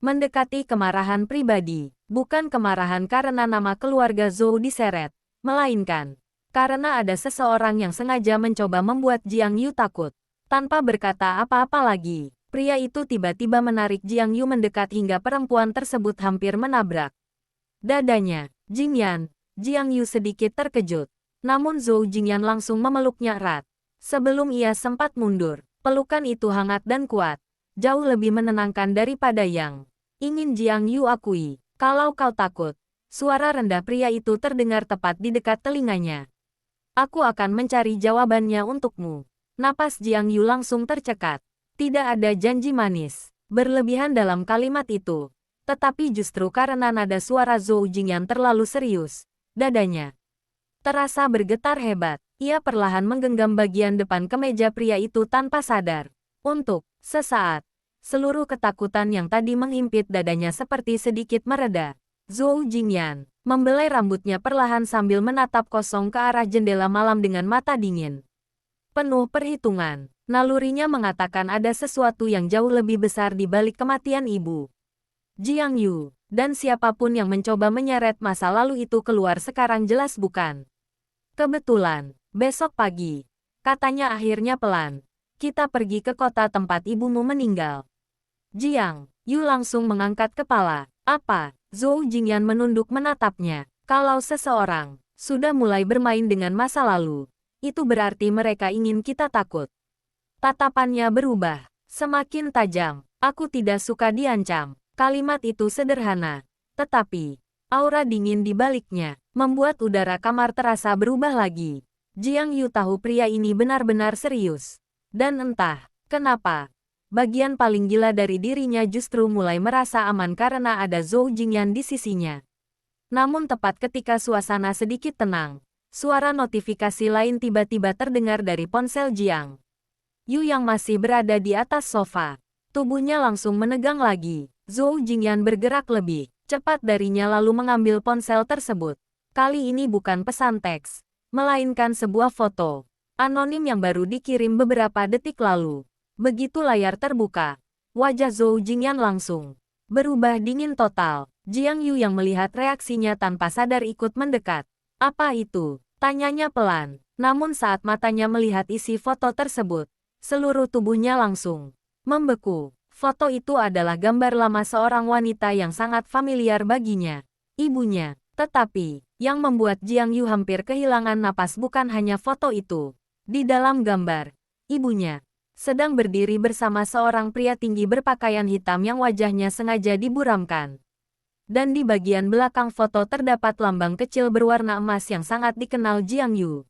mendekati kemarahan pribadi. Bukan kemarahan karena nama keluarga Zhou diseret, melainkan karena ada seseorang yang sengaja mencoba membuat Jiang Yu takut. Tanpa berkata apa-apa lagi, pria itu tiba-tiba menarik Jiang Yu mendekat hingga perempuan tersebut hampir menabrak dadanya. Jingyan, Jiang Yu sedikit terkejut. Namun Zhou Jingyan langsung memeluknya erat. Sebelum ia sempat mundur, Pelukan itu hangat dan kuat, jauh lebih menenangkan daripada yang ingin Jiang Yu akui. Kalau kau takut, suara rendah pria itu terdengar tepat di dekat telinganya. Aku akan mencari jawabannya untukmu. Napas Jiang Yu langsung tercekat. Tidak ada janji manis berlebihan dalam kalimat itu. Tetapi justru karena nada suara Zhou Jingyan terlalu serius, dadanya terasa bergetar hebat. Ia perlahan menggenggam bagian depan kemeja pria itu tanpa sadar. Untuk sesaat, seluruh ketakutan yang tadi menghimpit dadanya seperti sedikit mereda. Zhou Jingyan membelai rambutnya perlahan sambil menatap kosong ke arah jendela malam dengan mata dingin. Penuh perhitungan, nalurinya mengatakan ada sesuatu yang jauh lebih besar di balik kematian ibu Jiang Yu, dan siapapun yang mencoba menyeret masa lalu itu keluar sekarang jelas bukan kebetulan. Besok pagi, katanya akhirnya pelan, kita pergi ke kota tempat ibumu meninggal. Jiang Yu langsung mengangkat kepala. Apa? Zhou Jingyan menunduk menatapnya. Kalau seseorang sudah mulai bermain dengan masa lalu, itu berarti mereka ingin kita takut. Tatapannya berubah, semakin tajam. Aku tidak suka diancam. Kalimat itu sederhana, tetapi aura dingin di baliknya membuat udara kamar terasa berubah lagi. Jiang Yu tahu pria ini benar-benar serius. Dan entah kenapa, bagian paling gila dari dirinya justru mulai merasa aman karena ada Zhou Jingyan di sisinya. Namun tepat ketika suasana sedikit tenang, suara notifikasi lain tiba-tiba terdengar dari ponsel Jiang Yu yang masih berada di atas sofa. Tubuhnya langsung menegang lagi. Zhou Jingyan bergerak lebih cepat darinya lalu mengambil ponsel tersebut. Kali ini bukan pesan teks, melainkan sebuah foto anonim yang baru dikirim beberapa detik lalu. Begitu layar terbuka, wajah Zhou Jingyan langsung berubah dingin total. Jiang Yu yang melihat reaksinya tanpa sadar ikut mendekat. Apa itu? Tanyanya pelan. Namun saat matanya melihat isi foto tersebut, seluruh tubuhnya langsung membeku. Foto itu adalah gambar lama seorang wanita yang sangat familiar baginya, ibunya. Tetapi, yang membuat Jiang Yu hampir kehilangan napas bukan hanya foto itu. Di dalam gambar, ibunya sedang berdiri bersama seorang pria tinggi berpakaian hitam yang wajahnya sengaja diburamkan. Dan di bagian belakang foto terdapat lambang kecil berwarna emas yang sangat dikenal Jiang Yu.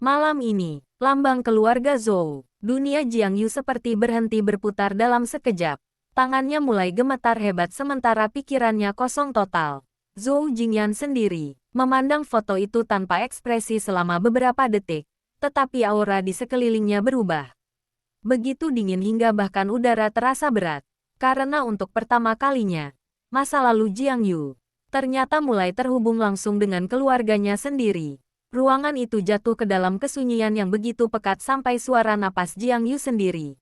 Malam ini, lambang keluarga Zhou. Dunia Jiang Yu seperti berhenti berputar dalam sekejap. Tangannya mulai gemetar hebat sementara pikirannya kosong total. Zhou Jingyan sendiri memandang foto itu tanpa ekspresi selama beberapa detik, tetapi aura di sekelilingnya berubah. Begitu dingin hingga bahkan udara terasa berat. Karena untuk pertama kalinya, masa lalu Jiang Yu ternyata mulai terhubung langsung dengan keluarganya sendiri. Ruangan itu jatuh ke dalam kesunyian yang begitu pekat sampai suara napas Jiang Yu sendiri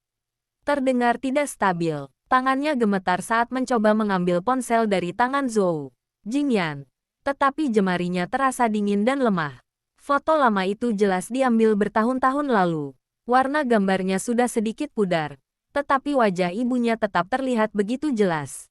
terdengar tidak stabil. Tangannya gemetar saat mencoba mengambil ponsel dari tangan Zhou Jingyan, tetapi jemarinya terasa dingin dan lemah. Foto lama itu jelas diambil bertahun-tahun lalu. Warna gambarnya sudah sedikit pudar, tetapi wajah ibunya tetap terlihat begitu jelas.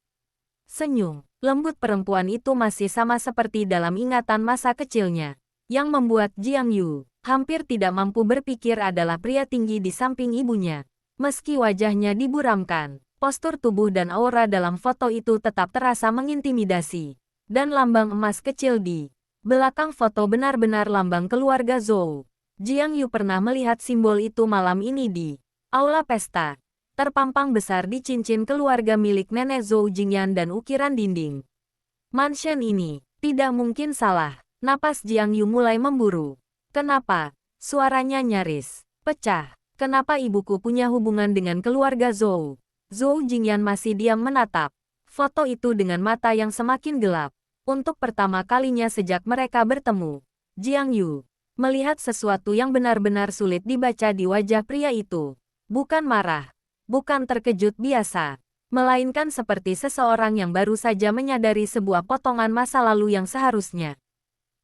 Senyum lembut perempuan itu masih sama seperti dalam ingatan masa kecilnya. Yang membuat Jiang Yu hampir tidak mampu berpikir adalah pria tinggi di samping ibunya. Meski wajahnya diburamkan, postur tubuh dan aura dalam foto itu tetap terasa mengintimidasi. Dan lambang emas kecil di belakang foto benar-benar lambang keluarga Zhou. Jiang Yu pernah melihat simbol itu malam ini di aula pesta. Terpampang besar di cincin keluarga milik nenek Zhou Jingyan dan ukiran dinding mansion ini. Tidak mungkin salah. Napas Jiang Yu mulai memburu. Kenapa? Suaranya nyaris pecah. Kenapa ibuku punya hubungan dengan keluarga Zhou? Zhou Jingyan masih diam menatap foto itu dengan mata yang semakin gelap. Untuk pertama kalinya sejak mereka bertemu, Jiang Yu melihat sesuatu yang benar-benar sulit dibaca di wajah pria itu. Bukan marah, bukan terkejut biasa, melainkan seperti seseorang yang baru saja menyadari sebuah potongan masa lalu yang seharusnya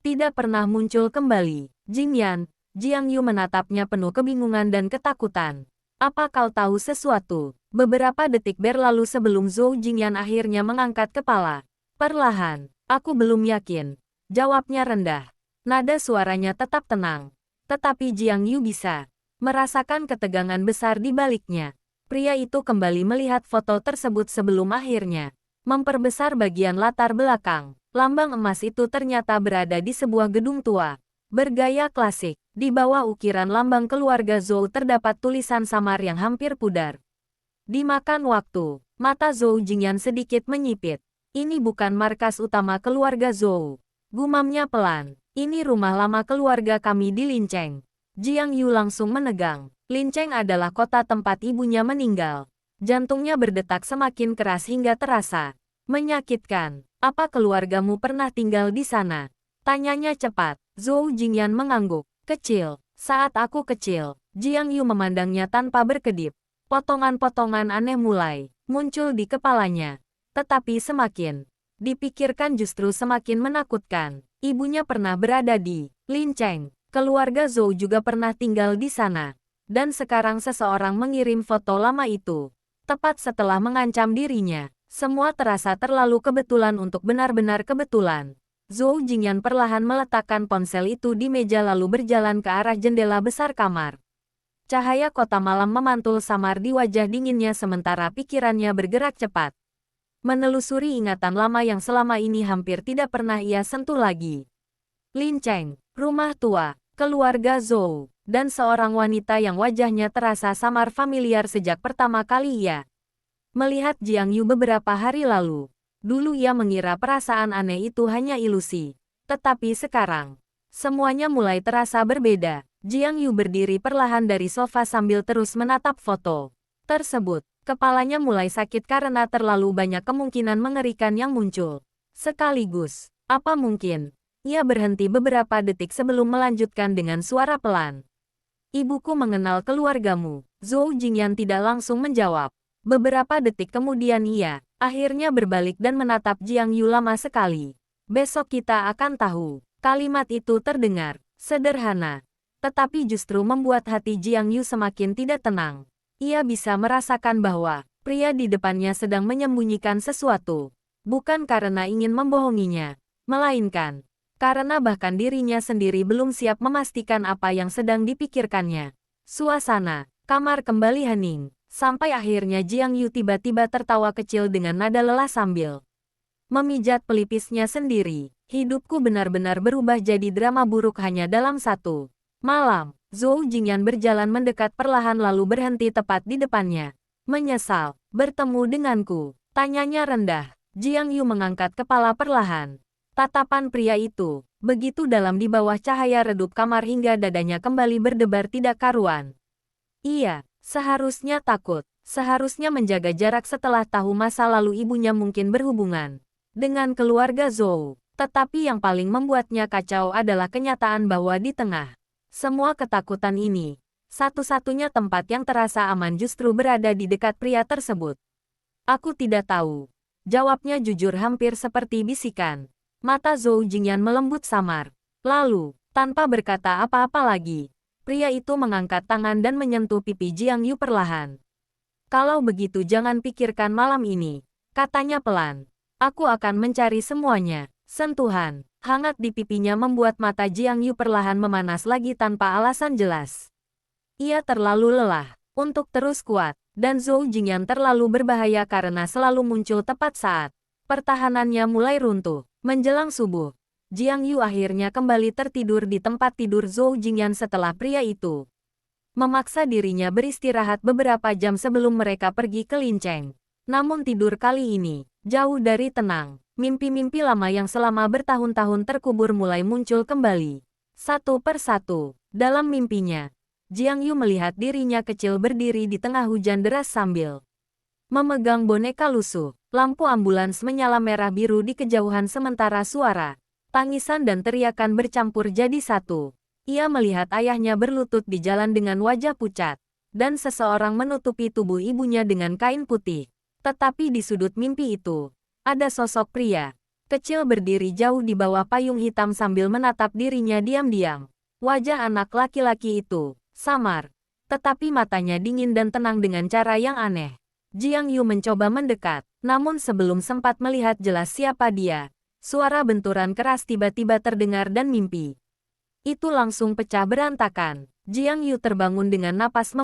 tidak pernah muncul kembali. Jingyan, Jiang Yu menatapnya penuh kebingungan dan ketakutan. Apa kau tahu sesuatu? Beberapa detik berlalu sebelum Zhou Jingyan akhirnya mengangkat kepala. Perlahan, aku belum yakin. Jawabnya rendah. Nada suaranya tetap tenang. Tetapi Jiang Yu bisa Merasakan ketegangan besar di baliknya. Pria itu kembali melihat foto tersebut sebelum akhirnya memperbesar bagian latar belakang. Lambang emas itu ternyata berada di sebuah gedung tua, bergaya klasik. Di bawah ukiran lambang keluarga Zhou terdapat tulisan samar yang hampir pudar. Dimakan waktu, mata Zhou Jingyan sedikit menyipit. Ini bukan markas utama keluarga Zhou. Gumamnya pelan. Ini rumah lama keluarga kami di Lincheng. Jiang Yu langsung menegang. Lincheng adalah kota tempat ibunya meninggal. Jantungnya berdetak semakin keras hingga terasa menyakitkan. Apa keluargamu pernah tinggal di sana? Tanyanya cepat. Zhou Jingyan mengangguk. Kecil. Saat aku kecil, Jiang Yu memandangnya tanpa berkedip. Potongan-potongan aneh mulai muncul di kepalanya. Tetapi semakin dipikirkan justru semakin menakutkan. Ibunya pernah berada di Lincheng. Keluarga Zhou juga pernah tinggal di sana. Dan sekarang seseorang mengirim foto lama itu. Tepat setelah mengancam dirinya. Semua terasa terlalu kebetulan untuk benar-benar kebetulan. Zhou Jingyan perlahan meletakkan ponsel itu di meja lalu berjalan ke arah jendela besar kamar. Cahaya kota malam memantul samar di wajah dinginnya sementara pikirannya bergerak cepat. Menelusuri ingatan lama yang selama ini hampir tidak pernah ia sentuh lagi. Lincheng, rumah tua, keluarga Zhou, dan seorang wanita yang wajahnya terasa samar familiar sejak pertama kali ia melihat Jiang Yu beberapa hari lalu. Dulu ia mengira perasaan aneh itu hanya ilusi. Tetapi sekarang, semuanya mulai terasa berbeda. Jiang Yu berdiri perlahan dari sofa sambil terus menatap foto tersebut. Kepalanya mulai sakit karena terlalu banyak kemungkinan mengerikan yang muncul. Sekaligus, apa mungkin? Ia berhenti beberapa detik sebelum melanjutkan dengan suara pelan. Ibuku mengenal keluargamu. Zhou Jingyan tidak langsung menjawab. Beberapa detik kemudian ia akhirnya berbalik dan menatap Jiang Yu lama sekali. Besok kita akan tahu. Kalimat itu terdengar sederhana, tetapi justru membuat hati Jiang Yu semakin tidak tenang. Ia bisa merasakan bahwa pria di depannya sedang menyembunyikan sesuatu. Bukan karena ingin membohonginya, melainkan karena bahkan dirinya sendiri belum siap memastikan apa yang sedang dipikirkannya. Suasana kamar kembali hening. Sampai akhirnya Jiang Yu tiba-tiba tertawa kecil dengan nada lelah sambil memijat pelipisnya sendiri. Hidupku benar-benar berubah jadi drama buruk hanya dalam satu malam. Zhou Jingyan berjalan mendekat perlahan lalu berhenti tepat di depannya. Menyesal, bertemu denganku? Tanyanya rendah. Jiang Yu mengangkat kepala perlahan. Tatapan pria itu begitu dalam di bawah cahaya redup kamar hingga dadanya kembali berdebar tidak karuan. Iya. Seharusnya takut, seharusnya menjaga jarak setelah tahu masa lalu ibunya mungkin berhubungan dengan keluarga Zhou. Tetapi yang paling membuatnya kacau adalah kenyataan bahwa di tengah semua ketakutan ini, satu-satunya tempat yang terasa aman justru berada di dekat pria tersebut. Aku tidak tahu. Jawabnya jujur hampir seperti bisikan. Mata Zhou Jingyan melembut samar. Lalu, tanpa berkata apa-apa lagi, pria itu mengangkat tangan dan menyentuh pipi Jiang Yu perlahan. Kalau begitu jangan pikirkan malam ini, katanya pelan. Aku akan mencari semuanya. Sentuhan hangat di pipinya membuat mata Jiang Yu perlahan memanas lagi tanpa alasan jelas. Ia terlalu lelah untuk terus kuat, dan Zhou Jingyan terlalu berbahaya karena selalu muncul tepat saat pertahanannya mulai runtuh. Menjelang subuh, Jiang Yu akhirnya kembali tertidur di tempat tidur Zhou Jingyan setelah pria itu memaksa dirinya beristirahat beberapa jam sebelum mereka pergi ke Lincheng. Namun tidur kali ini jauh dari tenang. Mimpi-mimpi lama yang selama bertahun-tahun terkubur mulai muncul kembali. Satu persatu, dalam mimpinya, Jiang Yu melihat dirinya kecil berdiri di tengah hujan deras sambil memegang boneka lusuh. Lampu ambulans menyala merah biru di kejauhan sementara suara tangisan dan teriakan bercampur jadi satu. Ia melihat ayahnya berlutut di jalan dengan wajah pucat, dan seseorang menutupi tubuh ibunya dengan kain putih. Tetapi di sudut mimpi itu, ada sosok pria kecil berdiri jauh di bawah payung hitam sambil menatap dirinya diam-diam. Wajah anak laki-laki itu samar, tetapi matanya dingin dan tenang dengan cara yang aneh. Jiang Yu mencoba mendekat, namun sebelum sempat melihat jelas siapa dia, suara benturan keras tiba-tiba terdengar dan mimpi itu langsung pecah berantakan. Jiang Yu terbangun dengan napas